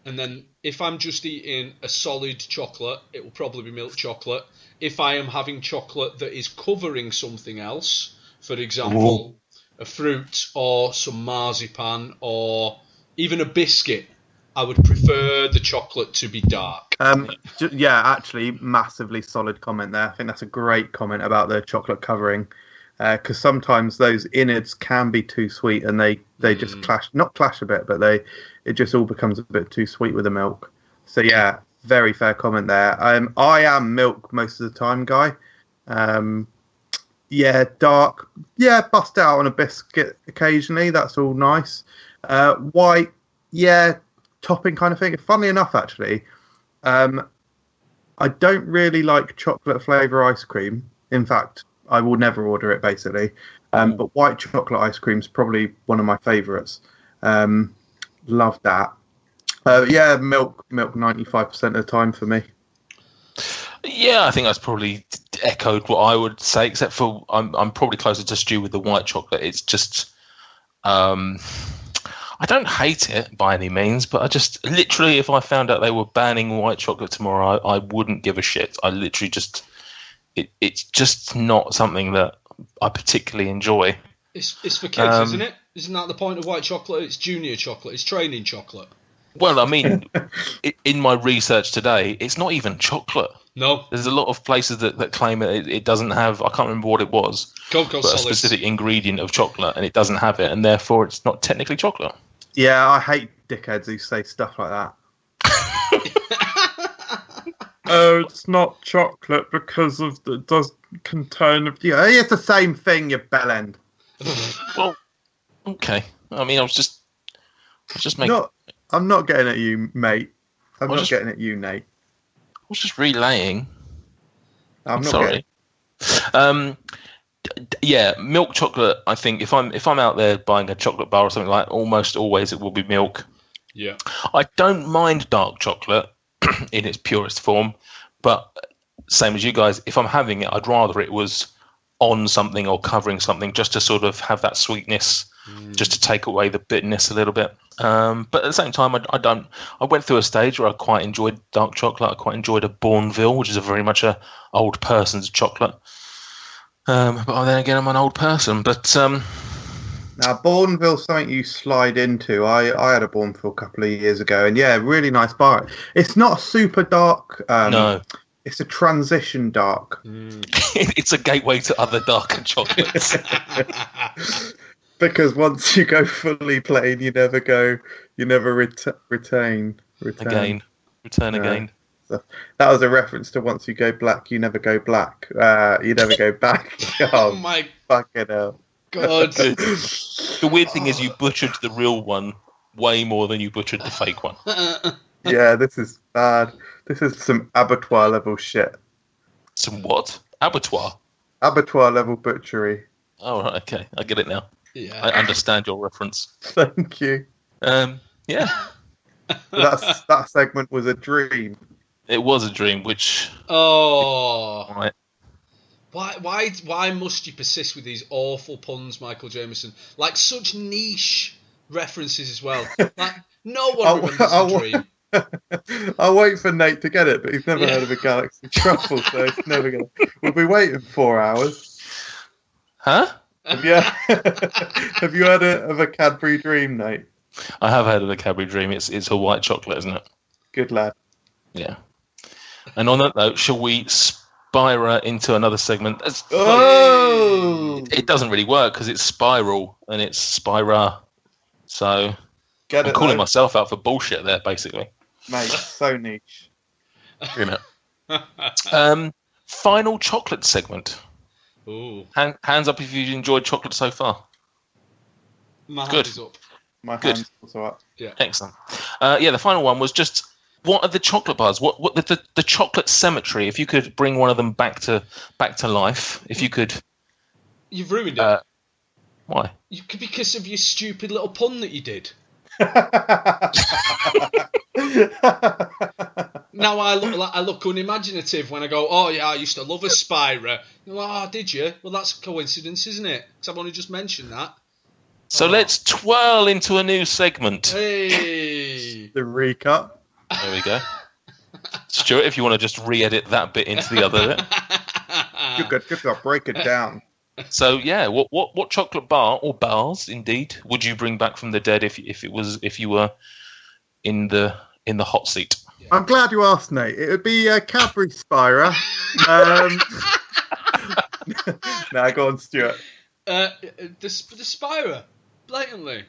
And then if I'm just eating a solid chocolate, it will probably be milk chocolate. If I am having chocolate that is covering something else, for example, a fruit or some marzipan or even a biscuit, I would prefer the chocolate to be dark. Yeah, actually, massively solid comment there. I think that's a great comment about the chocolate covering, because sometimes those innards can be too sweet and they just not clash a bit, but it just all becomes a bit too sweet with the milk. So yeah, very fair comment there. I am milk most of the time, guy. Yeah, dark. Yeah, bust out on a biscuit occasionally. That's all nice. White, yeah, topping kind of thing. Funnily enough, actually, I don't really like chocolate flavour ice cream. In fact, I will never order it, basically. But white chocolate ice cream is probably one of my favourites. Love that. Yeah, milk 95% of the time for me. Yeah, I think that's probably echoed what I would say, except for I'm probably closer to Stu with the white chocolate. It's just I don't hate it by any means, but I just literally, if I found out they were banning white chocolate tomorrow, I wouldn't give a shit. I literally just it's just not something that I particularly enjoy. It's for kids, isn't it? Isn't that the point of white chocolate? It's junior chocolate. It's training chocolate. Well, I mean, in my research today, it's not even chocolate. No. There's a lot of places that claim it doesn't have, I can't remember what it was, Cocoa but solids. a specific ingredient of chocolate, and it doesn't have it, and therefore it's not technically chocolate. Yeah, I hate dickheads who say stuff like that. Oh, it's not chocolate because it does contain... Yeah, it's the same thing, you bellend. Well, okay. I mean, I was just making... I'm not getting at you, mate. I'm not just getting at you, Nate. I was just relaying. I'm not sorry. Yeah, milk chocolate. I think if I'm out there buying a chocolate bar or something like that, almost always it will be milk. Yeah. I don't mind dark chocolate in its purest form, but same as you guys, if I'm having it, I'd rather it was on something or covering something just to sort of have that sweetness, just to take away the bitterness a little bit. But at the same time, I went through a stage where I quite enjoyed dark chocolate. I quite enjoyed a Bourneville, which is very much a old person's chocolate. But then again, I'm an old person. But now, Bourneville's something you slide into. I had a Bourneville a couple of years ago, and yeah, really nice bar. It's not super dark. No. It's a transition dark. It's a gateway to other darker chocolates. Because once you go fully plain, you never return Again. So that was a reference to once you go black, you never go black. You never go back. Oh my fucking hell. God. The weird thing is you butchered the real one way more than you butchered the fake one. Yeah, this is bad. This is some abattoir level shit. Some what? Abattoir? Abattoir level butchery. Oh, right, okay. I get it now. Yeah. I understand your reference. Thank you. Yeah. That segment was a dream. It was a dream, which... Oh. Right. Why must you persist with these awful puns, Michael Jameson? Like, such niche references as well. Like, no one remembers a dream. I'll wait for Nate to get it, but he's never heard of a galaxy truffle, so it's never going to... We'll be waiting 4 hours. Huh? Have you heard of a Cadbury Dream, Nate? I have heard of the Cadbury Dream. It's a white chocolate, isn't it? Good lad. Yeah. And on that note, shall we spira into another segment? Oh! It doesn't really work because it's spiral and it's spira. So I'm calling myself out for bullshit there, basically. Mate, so niche. You know. Final chocolate segment. Ooh. Hands up if you've enjoyed chocolate so far. My hand Good. is up. My Good. hand's also up. Yeah. Excellent. The final one was just, what are the chocolate bars? What the chocolate cemetery? If you could bring one of them back to life, if you could. You've ruined it. Why? Because of your stupid little pun that you did. Now I look unimaginative when I go, oh yeah, I used to love a Spira. You're like, oh, did you? Well, that's a coincidence, isn't it? Because I've only just mentioned that. So let's twirl into a new segment. Hey! The recap. There we go. Stuart, if you want to just re-edit that bit into the other bit. You're good. Good. I'll break it down. So yeah, what chocolate bar or bars indeed would you bring back from the dead if you were in the hot seat? I'm glad you asked, Nate. It would be Cadbury Spira. Now go on, Stuart. The Spira, blatantly.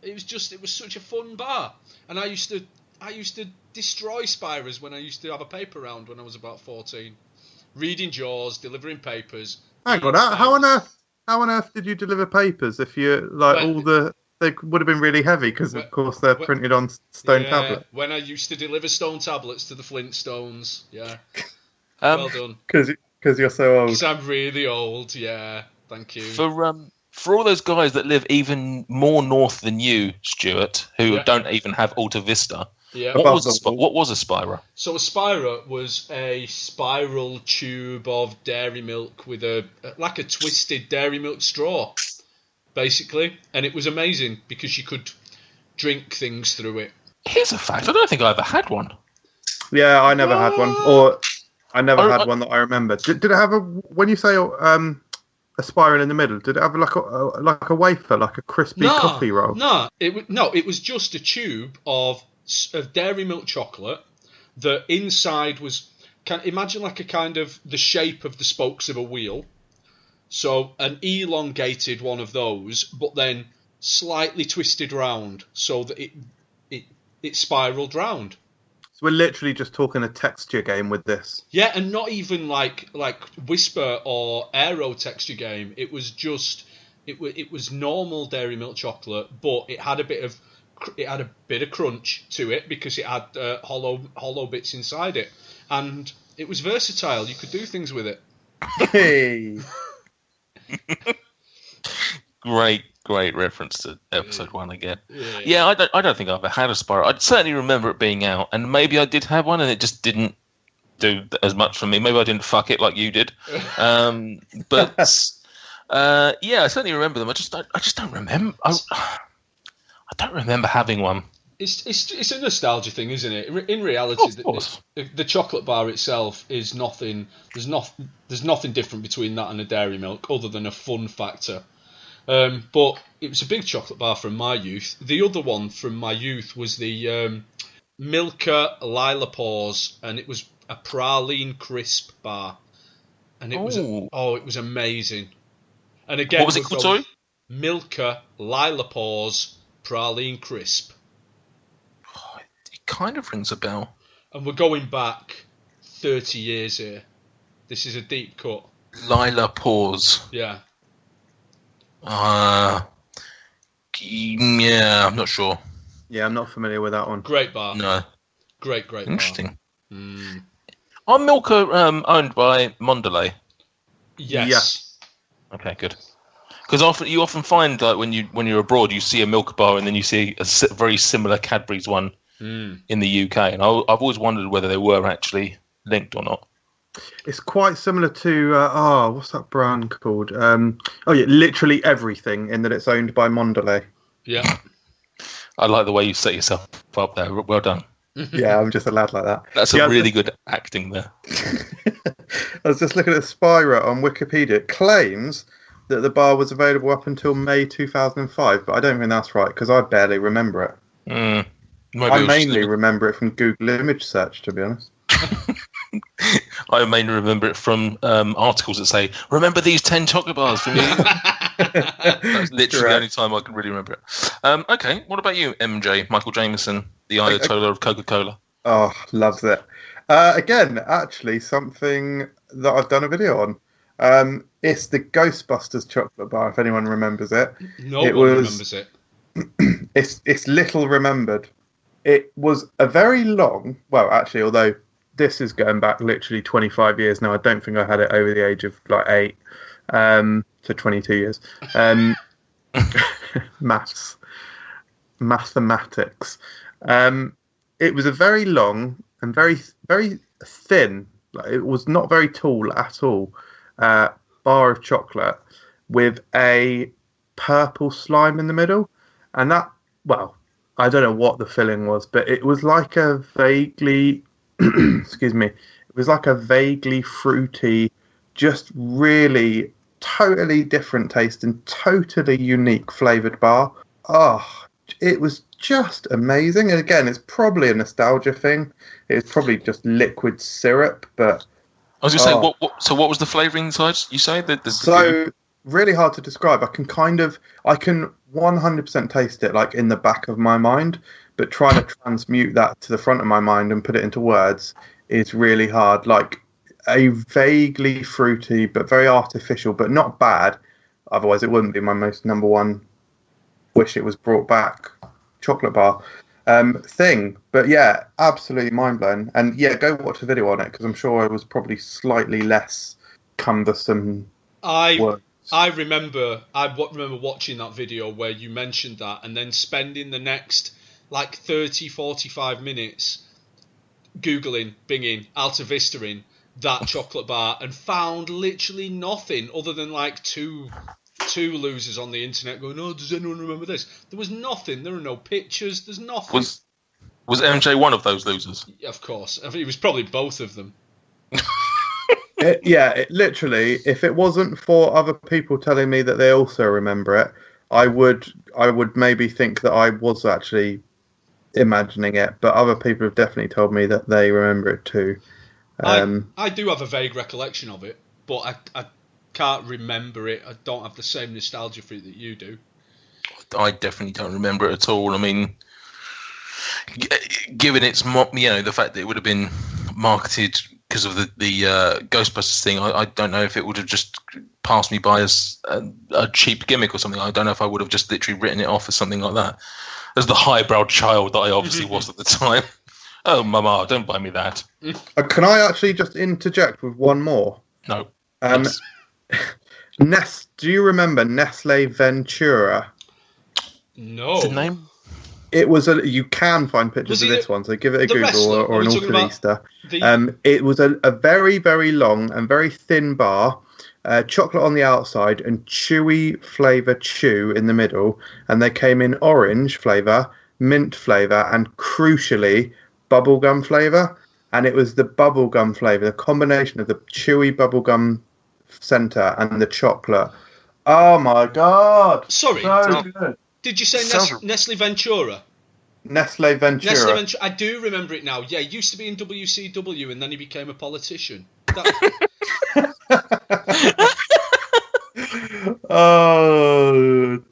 It was such a fun bar, and I used to destroy Spiras when I used to have a paper round when I was about 14, reading Jaws, delivering papers. Hang on, how on earth did you deliver papers if you they would have been really heavy because of course they're printed on stone tablets. When I used to deliver stone tablets to the Flintstones, yeah. Well done. Because you're so old. Because I'm really old, yeah. Thank you. For all those guys that live even more north than you, Stuart, who don't even have Alta Vista, Yeah. above What was a Spira? So a Spira was a spiral tube of dairy milk with like a twisted dairy milk straw, basically, and it was amazing because you could drink things through it. Here's a fact: I don't think I ever had one. Yeah, I never had one, or I never I- had one that I remember. Did it have a? When you say a spiral in the middle, did it have like a wafer, like a crispy coffee roll? No, it was just a tube of dairy milk chocolate. The inside was, imagine like a kind of the shape of the spokes of a wheel. So an elongated one of those, but then slightly twisted round so that it spiraled round. So we're literally just talking a texture game with this. Yeah, and not even like Whisper or Aero texture game. It was just it was normal dairy milk chocolate, but it had a bit of crunch to it because it had hollow bits inside it, and it was versatile. You could do things with it. Hey. Great reference to episode 1 again. Yeah, I don't think I ever had a Spira. I certainly remember it being out, and maybe I did have one, and it just didn't do as much for me. Maybe I didn't fuck it like you did. But yeah, I certainly remember them. I just don't remember. I don't remember having one. It's a nostalgia thing, isn't it? In reality, the chocolate bar itself is nothing. There's nothing different between that and a dairy milk, other than a fun factor. But it was a big chocolate bar from my youth. The other one from my youth was the Milka Lila Paws, and it was a praline crisp bar, and it was amazing. And again, what was it called? Sorry, Milka Lila Paws praline crisp. Oh, it kind of rings a bell. And we're going back 30 years here. This is a deep cut. Lila Paws. Yeah. Yeah, I'm not sure. Yeah, I'm not familiar with that one. Great bar. No. Great Interesting. bar. Mm. Are Milka owned by Mondelez? Yes. Okay, good. Because you often find like when you're abroad, you see a Milka bar and then you see a very similar Cadbury's one in the UK, and I've always wondered whether they were actually linked or not. It's quite similar to what's that brand called? Literally everything, in that it's owned by Mondelez. Yeah. I like the way you set yourself up there. Well done. Yeah, I'm just a lad like that. That's really good acting there. I was just looking at Spira on Wikipedia. It claims that the bar was available up until May 2005, but I don't think that's right because I barely remember it. I mainly remember it from Google image search, to be honest. I mainly remember it from articles that say, remember these 10 chocolate bars from you? That's literally the only time I can really remember it. Okay, what about you, MJ, Michael Jameson, the Ayatollah of Coca-Cola? Oh, loves it. Again, actually, something that I've done a video on. It's the Ghostbusters chocolate bar, if anyone remembers it. No one remembers it. It's little remembered. It was a very long, well, actually, although this is going back literally 25 years now, I don't think I had it over the age of like 8, so 22 years. Mathematics. It was a very long and very, very thin, like, it was not very tall at all, bar of chocolate with a purple slime in the middle. And that, well, I don't know what the filling was, but it was like a vaguely, excuse me, it was like a vaguely fruity, just really totally different taste and totally unique flavoured bar. Oh, it was just amazing. And again, it's probably a nostalgia thing. It's probably just liquid syrup, but... I was going to say, what was the flavouring inside, you say? So, really hard to describe. I can 100% taste it, like, in the back of my mind, but trying to transmute that to the front of my mind and put it into words is really hard. Like, a vaguely fruity, but very artificial, but not bad. Otherwise, it wouldn't be my most number one wish it was brought back chocolate bar thing. But yeah, absolutely mind blowing. And yeah, go watch a video on it because I'm sure it was probably slightly less cumbersome. I remember watching that video where you mentioned that, and then spending the next like 30, 45 minutes Googling, binging, Alta Vista-ing that chocolate bar and found literally nothing other than like two losers on the internet going, oh, does anyone remember this? There was nothing. There are no pictures. There's nothing. Was MJ one of those losers? Of course. I think it was probably both of them. Literally, if it wasn't for other people telling me that they also remember it, I would maybe think that I was actually imagining it, but other people have definitely told me that they remember it too. I do have a vague recollection of it, but I can't remember it. I don't have the same nostalgia for it that you do. I definitely don't remember it at all. I mean, given its the fact that it would have been marketed because of the Ghostbusters thing, I don't know if it would have just passed me by as a cheap gimmick or something. I don't know if I would have just literally written it off as something like that, as the highbrow child that I obviously was at the time. Oh, Mama, don't buy me that. Can I actually just interject with one more? No. Yes. Do you remember Nestle Ventura? No. What's the name? It was you can find pictures of this one, so give it a Google wrestler, or an Alta. It was a very, very long and very thin bar, chocolate on the outside and chewy flavour chew in the middle, and they came in orange flavour, mint flavour, and crucially bubblegum flavour. And it was the bubblegum flavour, the combination of the chewy bubblegum centre and the chocolate. Oh my God! Sorry, so good. Did you say Nestle Ventura? Nestle Ventura. Nestle Ventura. I do remember it now. Yeah, he used to be in WCW and then he became a politician. Oh,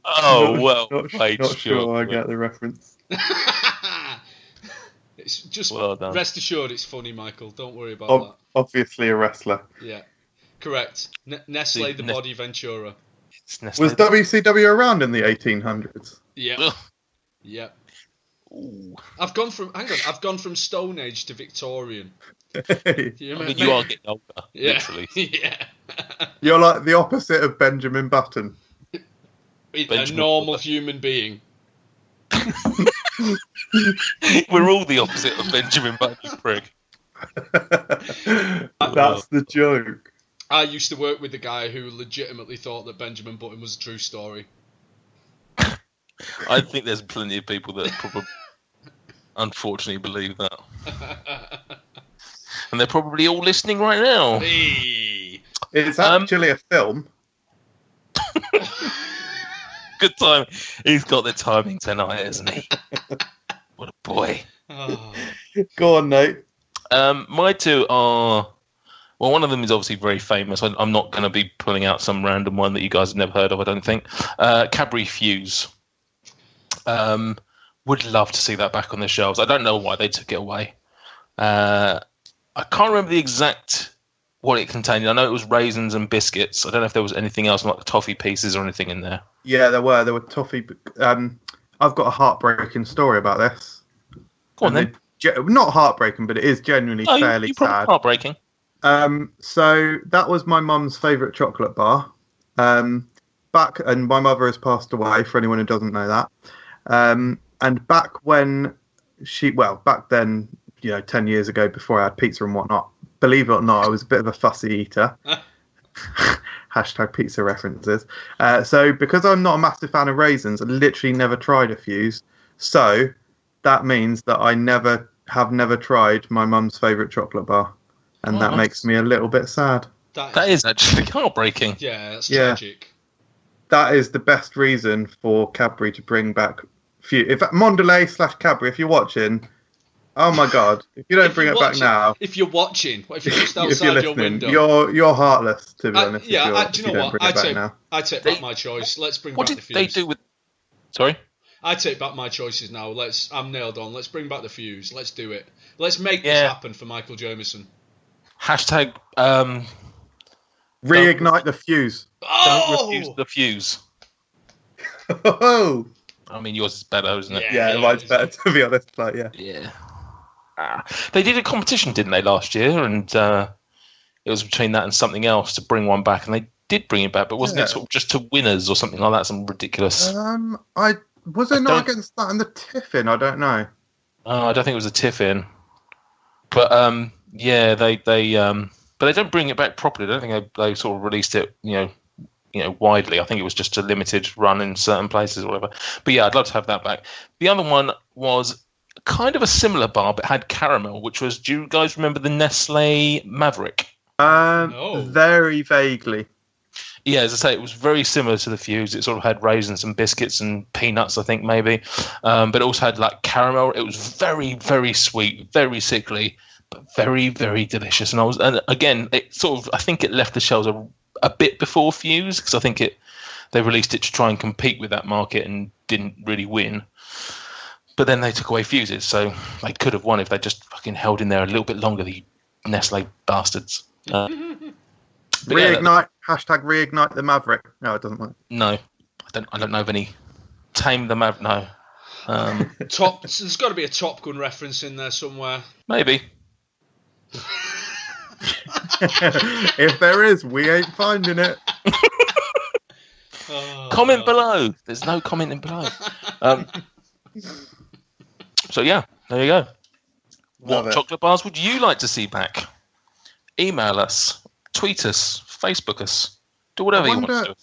well, not sure I get the reference. It's just well done. Rest assured, it's funny, Michael. Don't worry about that. Obviously, a wrestler. Yeah, correct. Nestle the Body Ventura. Was WCW around in the 1800s? Yeah. Yeah. I've gone from Stone Age to Victorian. You are getting older, literally. Yeah. You're like the opposite of Benjamin Button. A normal human being. We're all the opposite of Benjamin Button, you prig. That's the joke. I used to work with a guy who legitimately thought that Benjamin Button was a true story. I think there's plenty of people that probably, unfortunately, believe that. And they're probably all listening right now. Hey. It's actually a film. Good time. He's got the timing tonight, hasn't he? What a boy. Oh. Go on, Nate. My two are... Well, one of them is obviously very famous. I'm not going to be pulling out some random one that you guys have never heard of, I don't think. Cadbury Fuse. Would love to see that back on the shelves. I don't know why they took it away. I can't remember the exact what it contained. I know it was raisins and biscuits. I don't know if there was anything else like toffee pieces or anything in there. Yeah, there were. There were toffee. I've got a heartbreaking story about this. Go on then. Not heartbreaking, but it is genuinely fairly sad. Heartbreaking. So that was my mum's favourite chocolate bar. And my mother has passed away, for anyone who doesn't know that. And back then, 10 years ago, before I had pizza and whatnot, believe it or not, I was a bit of a fussy eater. Hashtag pizza references. So because I'm not a massive fan of raisins, I literally never tried a Fuse. So that means that I have never tried my mum's favourite chocolate bar. And that makes me a little bit sad. That is actually heartbreaking. Yeah, that's tragic. That is the best reason for Cadbury to bring back Fuse. In fact, Mondelez / Cadbury, if you're watching, oh my God, if you don't bring it back now. If you're watching, what if you're just outside your window? You're heartless, to be honest. Do you know what? I take back my choice. Let's bring back the Fuse. What did they do with... Sorry? I take back my choices now. I'm nailed on. Let's bring back the Fuse. Let's do it. Let's make this happen for Michael Jamieson. Hashtag... reignite the Fuse. Don't refuse the Fuse. Oh! I mean, yours is better, isn't it? Yeah, mine's better, to be honest. But yeah. They did a competition, didn't they, last year? And it was between that and something else to bring one back. And they did bring it back, but wasn't it sort of just to winners or something like that? Some ridiculous... Was it not against that and the Tiffin? I don't know. I don't think it was a Tiffin. But yeah, they but they don't bring it back properly. I don't think they sort of released it, widely. I think it was just a limited run in certain places or whatever. But yeah, I'd love to have that back. The other one was kind of a similar bar, but had caramel, which was, do you guys remember the Nestle Maverick? No. Very vaguely. Yeah, as I say, it was very similar to the Fuse. It sort of had raisins and biscuits and peanuts, I think, maybe. But it also had like caramel. It was very, very sweet, very sickly, but very, very delicious. And again, it sort of, I think it left the shelves a bit before Fuse, because I think they released it to try and compete with that market and didn't really win. But then they took away Fuses, so they could have won if they just fucking held in there a little bit longer, the Nestle bastards. Reignite, #reignite the Maverick. No, it doesn't work. No, I don't know of any. Tame the Maverick, no. There's got to be a Top Gun reference in there somewhere. Maybe. If there is, we ain't finding it. Comment below. There's no commenting below. So yeah, there you go. What chocolate bars would you like to see back? Email us, tweet us, Facebook us, do whatever you want to do.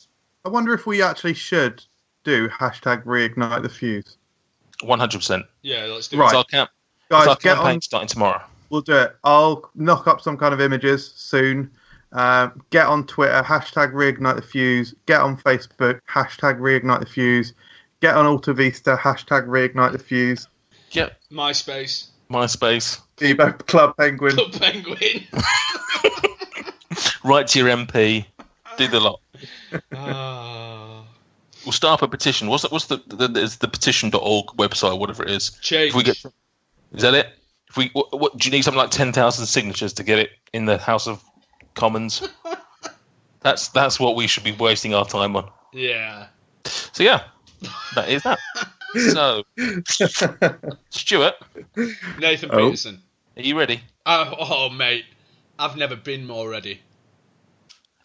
I wonder if we actually should do #reignite the Fuse. 100%. Yeah, let's do it. It's our Guys, get campaign starting tomorrow. We'll do it. I'll knock up some kind of images soon. Get on Twitter, #reignite the Fuse. Get on Facebook, #reignite the Fuse. Get on Alta Vista, #reignite the Fuse. Yep. MySpace. Debo Club Penguin. Club Penguin. Write to your MP. Do the lot. We'll start up a petition. What's the petition.org website, whatever it is. Change. Is that it? What do you need? Something like 10,000 signatures to get it in the House of Commons. That's what we should be wasting our time on. Yeah. So yeah, that is that. So, Stuart. Nathan Peterson. Are you ready? Oh, mate. I've never been more ready.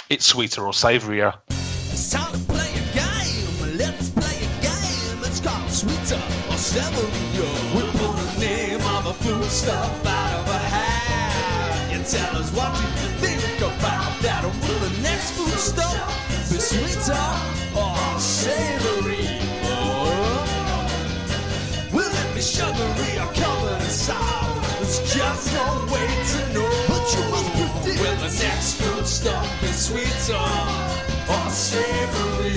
It's sweeter or savourier. It's time to play a game. Let's play a game. It's called sweeter or savourier. We pull the name of a foodstuff out of a hat. You tell us what you think about that. Will the next foodstuff be sweeter or savoury? Will it be sugary or covered in salt? There's just no way to know. But you must predict. Will the next foodstuff be sweeter or savoury?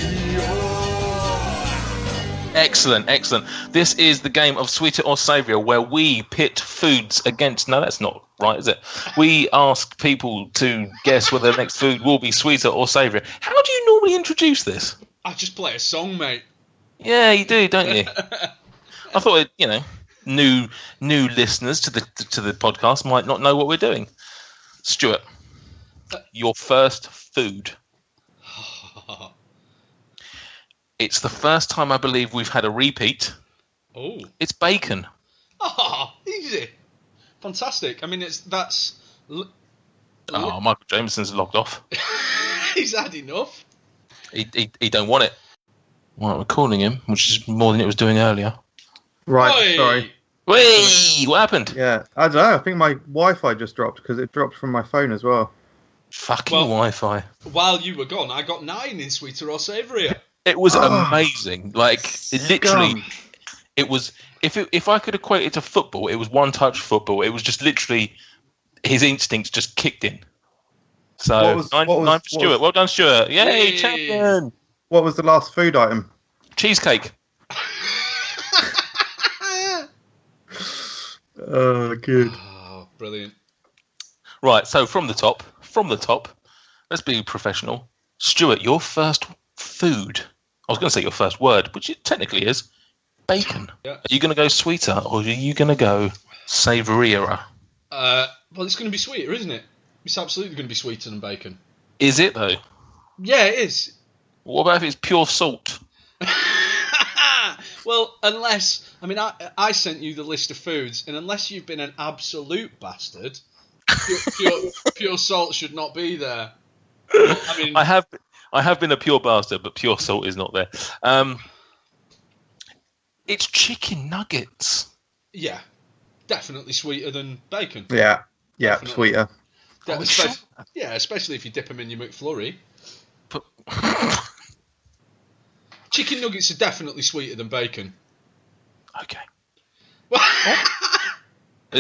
Excellent. This is the game of Sweeter or Savourier, where we pit foods against... No, that's not right, is it? We ask people to guess whether the next food will be sweeter or savourier. How do you normally introduce this? I just play a song, mate. Yeah, you do, don't you? I thought, new listeners to the podcast might not know what we're doing. Stuart, your first food. It's the first time I believe we've had a repeat. Oh. It's bacon. Oh, easy. Fantastic. I mean, Michael Jameson's logged off. He's had enough. He don't want it. Right, we're calling him, which is more than it was doing earlier. Right, Oi. sorry. Whee! What happened? Yeah, I don't know. I think my Wi-Fi just dropped because it dropped from my phone as well. Fucking Wi-Fi. While you were gone, I got 9 in sweeter or savoury. It was amazing. Like, literally, it was... If I could equate it to football, it was one-touch football. It was just literally... His instincts just kicked in. So, 9 for Stuart. Well done, Stuart. Yay, champion! What was the last food item? Cheesecake. Oh, good. Oh, brilliant. Right, so from the top, let's be professional. Stuart, your first food, I was going to say your first word, which it technically is, bacon. Yeah. Are you going to go sweeter or are you going to go savourier? Well, it's going to be sweeter, isn't it? It's absolutely going to be sweeter than bacon. Is it, though? Yeah, it is. What about if it's pure salt? Well, unless... I mean, I sent you the list of foods, and unless you've been an absolute bastard, pure salt should not be there. I mean, I have been a pure bastard, but pure salt is not there. It's chicken nuggets. Yeah, definitely sweeter than bacon. Yeah, Definitely. sweeter. Yeah, Are we sure? especially if you dip them in your McFlurry. But Chicken nuggets are definitely sweeter than bacon. okay.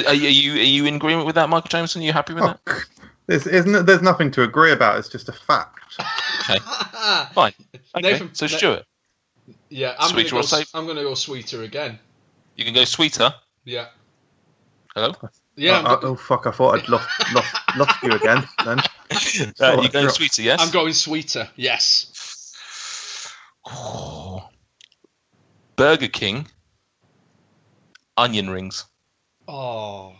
Are you in agreement with that, Michael Jameson? Are you happy with that? There's nothing to agree about. It's just a fact. Okay, fine. Okay, Nathan- so Stuart, Yeah, I'm Sweeter or safe? going to go sweeter again. you can go sweeter. Yeah. Hello? Yeah, Oh fuck! I thought I'd lost you again. Then You're going sweeter, yes? I'm going sweeter. Yes. Burger King onion rings. Oh.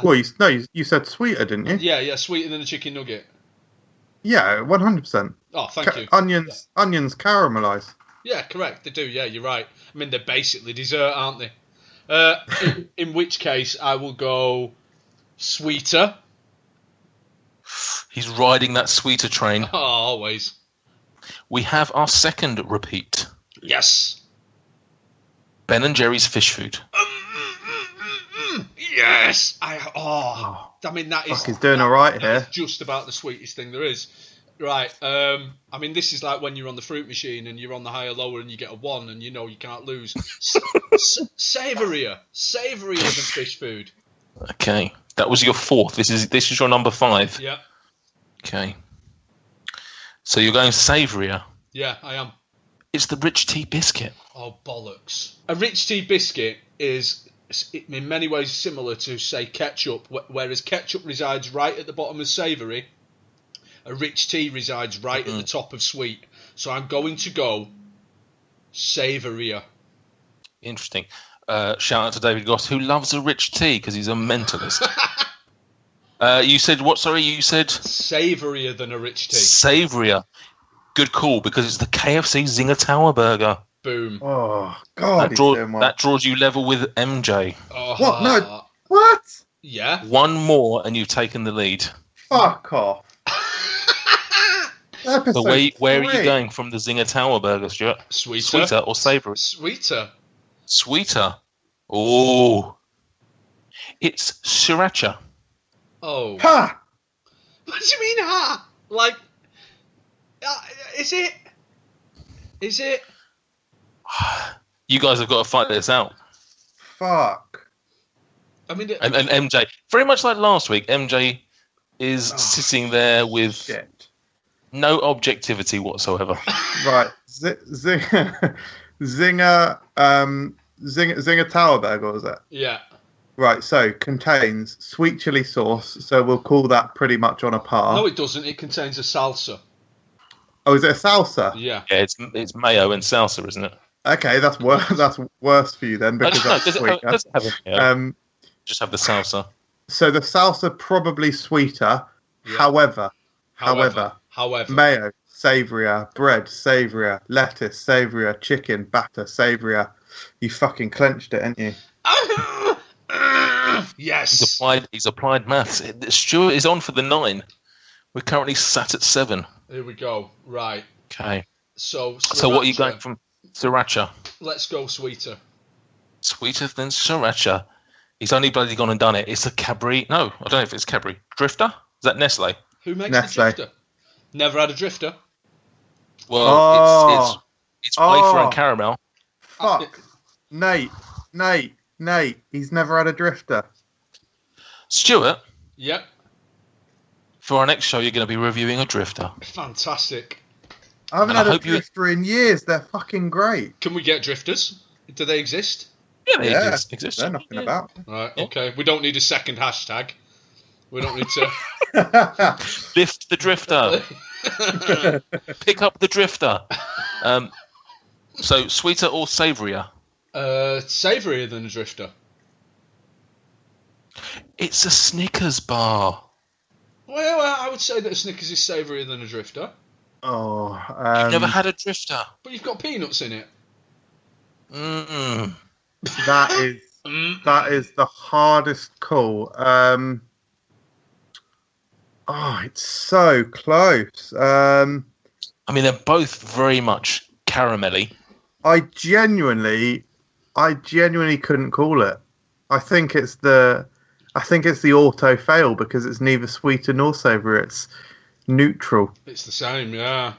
Well, you said sweeter, didn't you? Yeah, sweeter than a chicken nugget. Yeah, 100%. Oh, thank you. Onions caramelise. Yeah, correct. They do. Yeah, you're right. I mean, they're basically dessert, aren't they? In which case, I will go sweeter. He's riding that sweeter train. Oh, always. We have our second repeat. Yes. Ben & Jerry's fish food. Yes. I mean, that is. Fuck, he's doing all right that here. is just about the sweetest thing there is. Right. I mean, this is like when you're on the fruit machine and you're on the higher lower and you get a 1 and you know you can't lose. Savourier than fish food. Okay, that was your fourth. This is your number 5. Yeah. Okay. So you're going Savourier. Yeah, I am. It's the rich tea biscuit. Oh, bollocks. A rich tea biscuit is in many ways similar to, say, ketchup, whereas ketchup resides right at the bottom of savoury. A rich tea resides right at the top of sweet. So I'm going to go Savourier. Interesting. Shout out to David Goss, who loves a rich tea because he's a mentalist. You said what? Sorry, you said Savourier than a rich tea. Savourier. Good call, because it's the KFC Zinger Tower Burger. Boom. Oh God, That draws you level with MJ. Oh, What? No. What? Yeah. One more, and you've taken the lead. Fuck off. So where are you 3. going from the Zinger Tower Burger, Stuart? Sweeter. Or savoury? Sweeter. Sweeter. Oh. It's sriracha. Oh. Ha! What do you mean, ha? Like, is it? Is it? You guys have got to fight this out. Fuck. I mean, And MJ, very much like last week, MJ is sitting there with Shit. no objectivity whatsoever. Right. Zinger Tower Burger, was it? yeah. Right, so contains sweet chili sauce, so we'll call that pretty much on a par. No, it doesn't. It contains a salsa. Oh, is it a salsa? Yeah. Yeah, it's mayo and salsa, isn't it? Okay, that's worse. That's worse for you then, because that's does sweeter. it have a mayo? Just have the salsa. So the salsa probably sweeter. Yeah. However, However. mayo, Savourier, bread, Savourier, lettuce, Savourier, chicken, batter, Savourier. You fucking clenched it, ain't you? Yes. He's applied maths. Stuart is on for the 9. We're currently sat at 7. Here we go. Right. Okay. So what are you going from? Sriracha. Let's go sweeter. Sweeter than sriracha. He's only bloody gone and done it. It's a Cadbury. No, I don't know if it's Cadbury. Drifter? Is that Nestle? Who makes Nestle. the drifter? Never had a drifter. Well, it's wafer and caramel. Fuck. Nate. He's never had a drifter. Stuart, Yep. for our next show, you're going to be reviewing a drifter. Fantastic. I haven't And I had a hope you- drifter in years. They're fucking great. Can we get drifters? Do they exist? Yeah, they Yeah, exist. they're knocking about. Right. Yeah. Okay. We don't need a second hashtag. We don't need to. Lift the drifter. Pick up the drifter. So, sweeter or savourier? Savourier than a drifter. It's a Snickers bar. Well, I would say that a Snickers is savourier than a drifter. Oh, You've never had a drifter. But you've got peanuts in it. Mm-mm. that is the hardest call. It's so close. I mean, they're both very much caramelly. I genuinely couldn't call it. I think it's the auto fail because it's neither sweeter nor savoury. It's neutral. It's the same, yeah.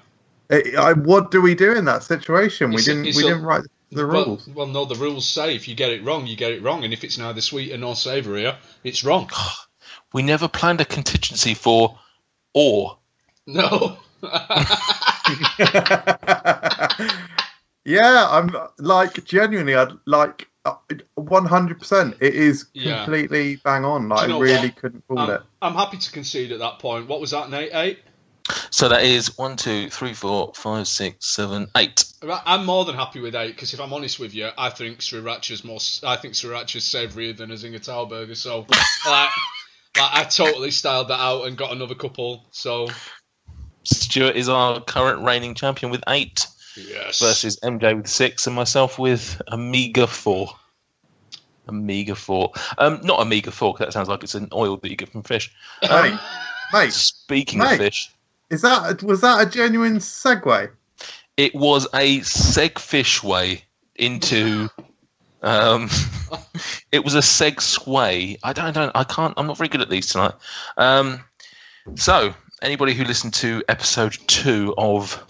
What do we do in that situation? We didn't write the rules. Well, no, the rules say if you get it wrong, you get it wrong, and if it's neither sweeter nor savoury, it's wrong. We never planned a contingency for or. No. Yeah, I'm like genuinely. I'd like 100%. It is completely bang on. Like I really couldn't call it. I'm happy to concede at that point. What was that, Nate? 8? So that is 1, 2, 3, 4, 5, 6, 7, 8. I'm more than happy with 8 because if I'm honest with you, I think Sriracha's savourier than a Zingertal burger. So, I totally styled that out and got another couple. So, Stuart is our current reigning champion with 8. Yes. Versus MJ with 6 and myself with a meagre 4. A meagre 4. Not a meagre 4 because that sounds like it's an oil that you get from fish. Mate. Speaking of fish, was that a genuine segue? It was a segfish way into. It was a seg sway. I'm not very good at these tonight. So anybody who listened to episode 2 of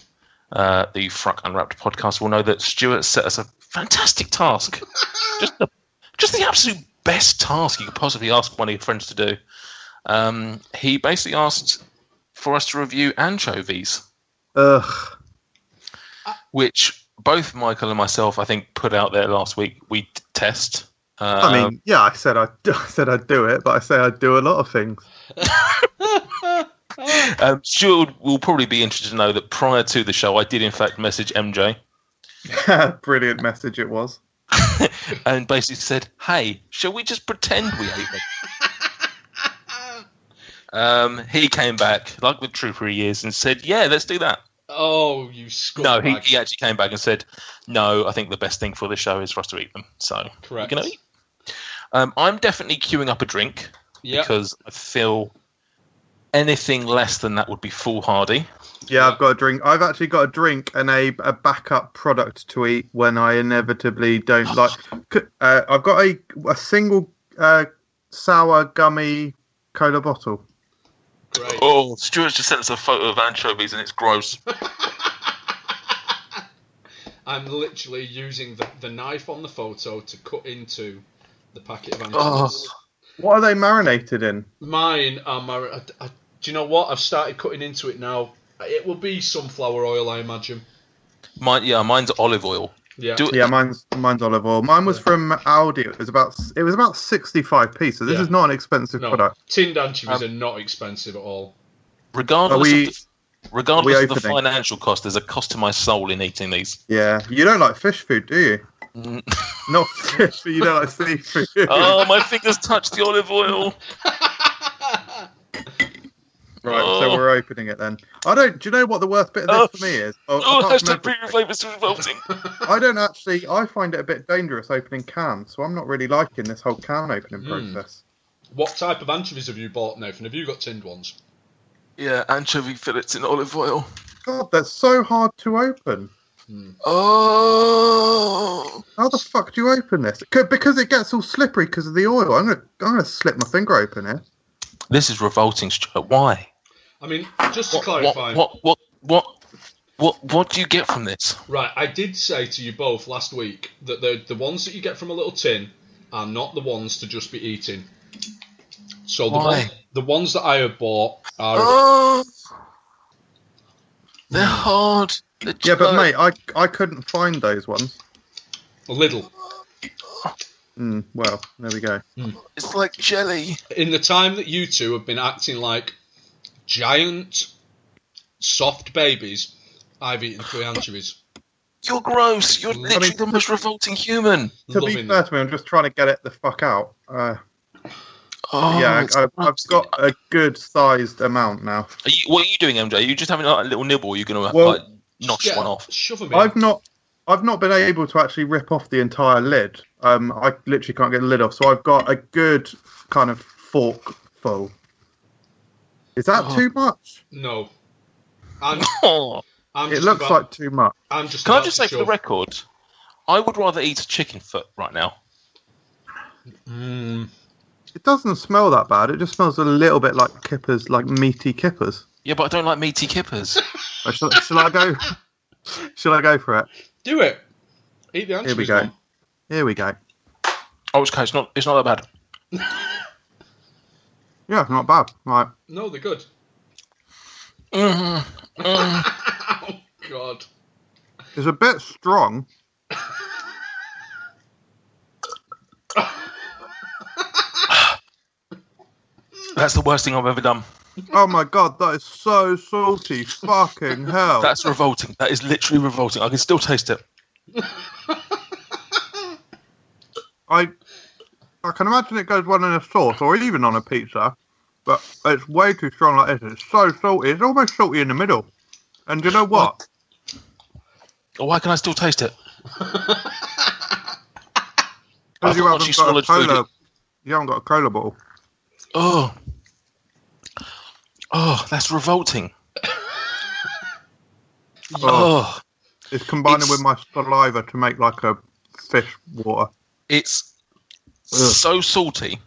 the FRUK Unwrapped podcast will know that Stuart set us a fantastic task. just the absolute best task you could possibly ask one of your friends to do. He basically asked for us to review anchovies. Ugh. Which both Michael and myself, I think, put out there last week. We test. I mean, yeah, I said I'd do it, but I say I'd do a lot of things. Stuart will probably be interested to know that prior to the show, I did in fact message MJ. Brilliant message it was. And basically said, "Hey, shall we just pretend we ate them?" He came back, like the trooper he is, and said, "Yeah, let's do that." Oh, you scumbag. No, he actually came back and said, "No, I think the best thing for this show is for us to eat them." So correct. We're gonna eat. I'm definitely queuing up a drink because I feel anything less than that would be foolhardy. Yeah, I've got a drink. I've actually got a drink and a backup product to eat when I inevitably don't like. I've got a single sour gummy cola bottle. Great. Oh, Stuart's just sent us a photo of anchovies and it's gross. I'm literally using the knife on the photo to cut into the packet of anchovies. What are they marinated in? Mine are do you know what? I've started cutting into it now. It will be sunflower oil, I imagine. Mine's olive oil. Yeah, mine's olive oil. Mine was from Aldi. It was about 65p. So this is not an expensive product. Tinned anchovies are not expensive at all. Regardless of the financial cost, there's a cost to my soul in eating these. Yeah, you don't like fish food, do you? Not fish, but you don't like seafood. Oh, my fingers touched the olive oil. Right, so we're opening it then. Do you know what the worst bit of this for me is? Hashtag premium flavours is revolting. I find it a bit dangerous opening cans, so I'm not really liking this whole can opening process. What type of anchovies have you bought, Nathan? Have you got tinned ones? Yeah, anchovy fillets in olive oil. God, that's so hard to open. Oh! How the fuck do you open this? Because it gets all slippery because of the oil. I'm gonna slip my finger open here. This is revolting, Stuart. Why? I mean, just to clarify. What do you get from this? Right, I did say to you both last week that the ones that you get from a little tin are not the ones to just be eating. So the ones that I have bought are... they're hard. Yeah, but mate, I couldn't find those ones. A little. Well, there we go. It's like jelly. In the time that you two have been acting like giant, soft babies, I've eaten 3 anchovies. You're gross. You're literally the most revolting human. To be fair to me, I'm just trying to get it the fuck out. I've got a good sized amount now. What are you doing, MJ? Are you just having like a little nibble? Or are you going to nosh one off? Shove them in. I've not been able to actually rip off the entire lid. I literally can't get the lid off, so I've got a good kind of fork full. Is that too much? No. It looks like too much. Can I just say for the record, I would rather eat a chicken foot right now. It doesn't smell that bad. It just smells a little bit like kippers, like meaty kippers. Yeah, but I don't like meaty kippers. Shall I go? Shall I go for it? Do it. Eat the anchovies. Here we go. One. Here we go. Oh, okay, it's not that bad. Yeah, it's not bad. Right. No, they're good. Mm. Oh, God. It's a bit strong. That's the worst thing I've ever done. Oh my God, that is so salty. Fucking hell. That's revolting. That is literally revolting. I can still taste it. I can imagine it goes well in a sauce or even on a pizza, but it's way too strong like this. It's so salty. It's almost salty in the middle. And you know what? Why can I still taste it? Because you haven't got a cola. You haven't got a cola bottle. Oh, that's revolting. Oh. It's combining with my saliva to make like a fish water. It's so salty,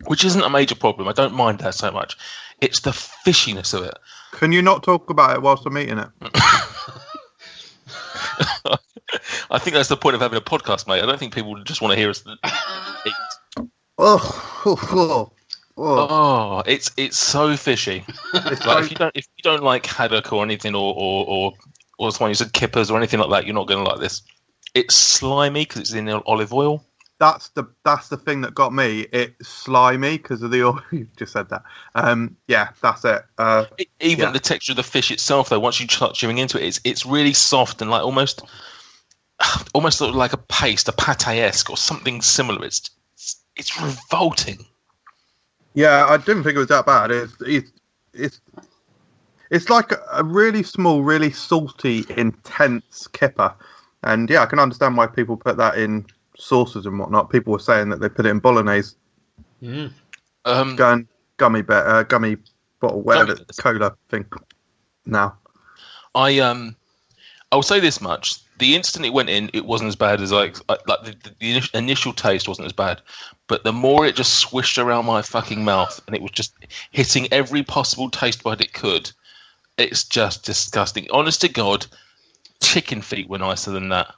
which isn't a major problem. I don't mind that so much. It's the fishiness of it. Can you not talk about it whilst I'm eating it? I think that's the point of having a podcast, mate. I don't think people just want to hear us eat. Oh, it's so fishy. It's like if you don't like haddock or anything, or someone you said kippers or anything like that, you're not going to like this. It's slimy because it's in olive oil. That's the thing that got me. It's slimy because of the oil. You just said that. Yeah, that's it. Even the texture of the fish itself, though, once you start chewing into it, it's really soft and like almost sort of like a paste, a pate-esque or something similar. It's revolting. Yeah, I didn't think it was that bad. It's like a really small, really salty, intense kipper. And yeah, I can understand why people put that in sauces and whatnot. People were saying that they put it in bolognese. Gummy bottle, whatever, cola thing. Now, I'll say this much: the instant it went in, it wasn't as bad as the initial taste wasn't as bad, but the more it just swished around my fucking mouth and it was just hitting every possible taste bud it could. It's just disgusting. Honest to God, chicken feet were nicer than that.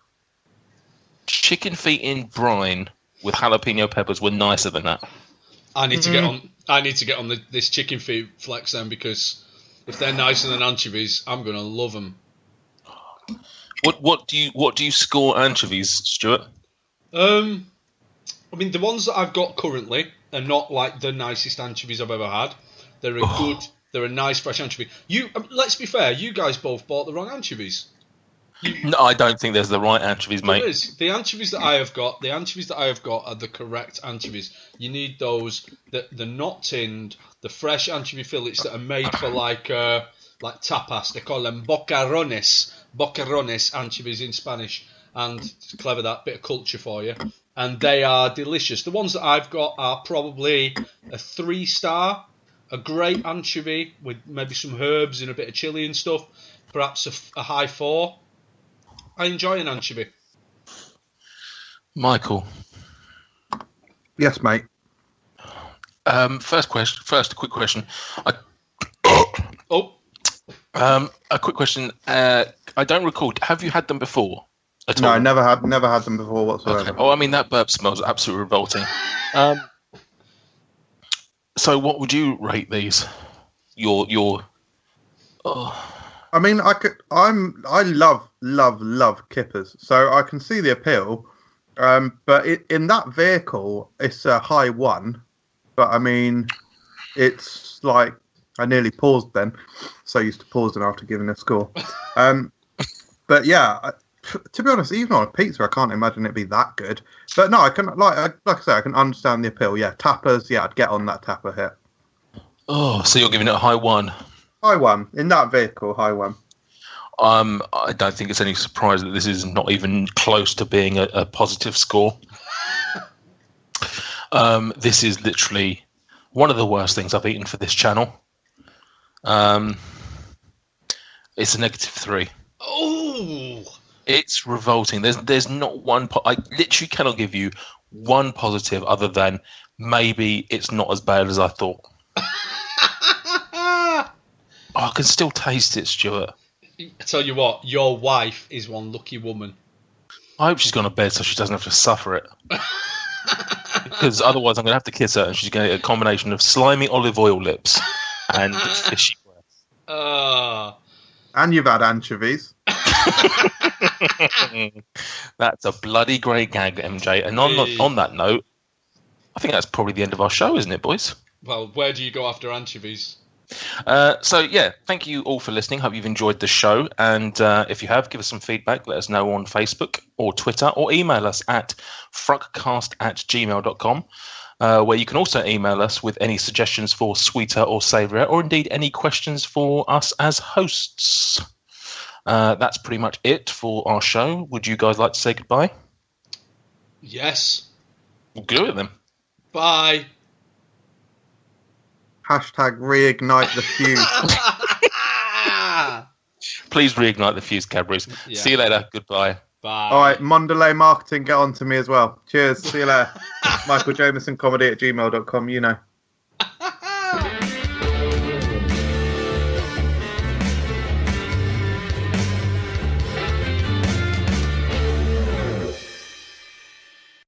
Chicken feet in brine with jalapeno peppers were nicer than that. I need to get on this chicken feet flex then, because if they're nicer than anchovies, I'm gonna love them. What do you score anchovies, Stuart? I mean, the ones that I've got currently are not like the nicest anchovies I've ever had. They're a nice fresh anchovy. Let's be fair, you guys both bought the wrong anchovies. No, I don't think there's the right anchovies, mate. There is. The anchovies that I have got are the correct anchovies. You need those that they're not tinned, the fresh anchovy fillets that are made for like tapas. They call them boquerones anchovies in Spanish, and it's clever, that bit of culture for you. And they are delicious. The ones that I've got are probably a 3-star, a great anchovy with maybe some herbs and a bit of chili and stuff. Perhaps a high 4. I enjoy an anchovy. Michael. Yes, mate. First, a quick question. A quick question. I don't recall. Have you had them before? No, I never had them before whatsoever. Okay. Oh, I mean, that burp smells absolutely revolting. So, what would you rate these? Your. Oh. I mean, I love kippers, so I can see the appeal. But in that vehicle, it's a high 1. But I mean, it's like I nearly paused then, so used to pausing after giving a score. But yeah, to be honest, even on a pizza, I can't imagine it'd be that good. But no, I can like I say, I can understand the appeal. Yeah, tapas. Yeah, I'd get on that tapa hit. Oh, so you're giving it a high 1. High 1 in that vehicle, high 1. I don't think it's any surprise that this is not even close to being a positive score. This is literally one of the worst things I've eaten for this channel. It's a -3. Oh, It's revolting. There's not one. I literally cannot give you one positive other than maybe it's not as bad as I thought. I can still taste it, Stuart. I tell you what, your wife is one lucky woman. I hope she's gone to bed so she doesn't have to suffer it. Because otherwise I'm going to have to kiss her and she's going to get a combination of slimy olive oil lips and fishy breath. And you've had anchovies. That's a bloody great gag, MJ. And on that note, I think that's probably the end of our show, isn't it, boys? Well, where do you go after anchovies? Thank you all for listening. Hope you've enjoyed the show, and if you have, give us some feedback. Let us know on Facebook or Twitter, or email us at frukcast@gmail.com, where you can also email us with any suggestions for Sweeter or Savourier, or indeed any questions for us as hosts. That's pretty much it for our show. Would you guys like to say goodbye? Yes. We'll do it then. Bye. Hashtag reignite the fuse. Please reignite the fuse, Cadbury's. Yeah. See you later. Goodbye. Bye. All right, Mondelez Marketing, get on to me as well. Cheers. See you later. michaeljamiesoncomedy@gmail.com, you know.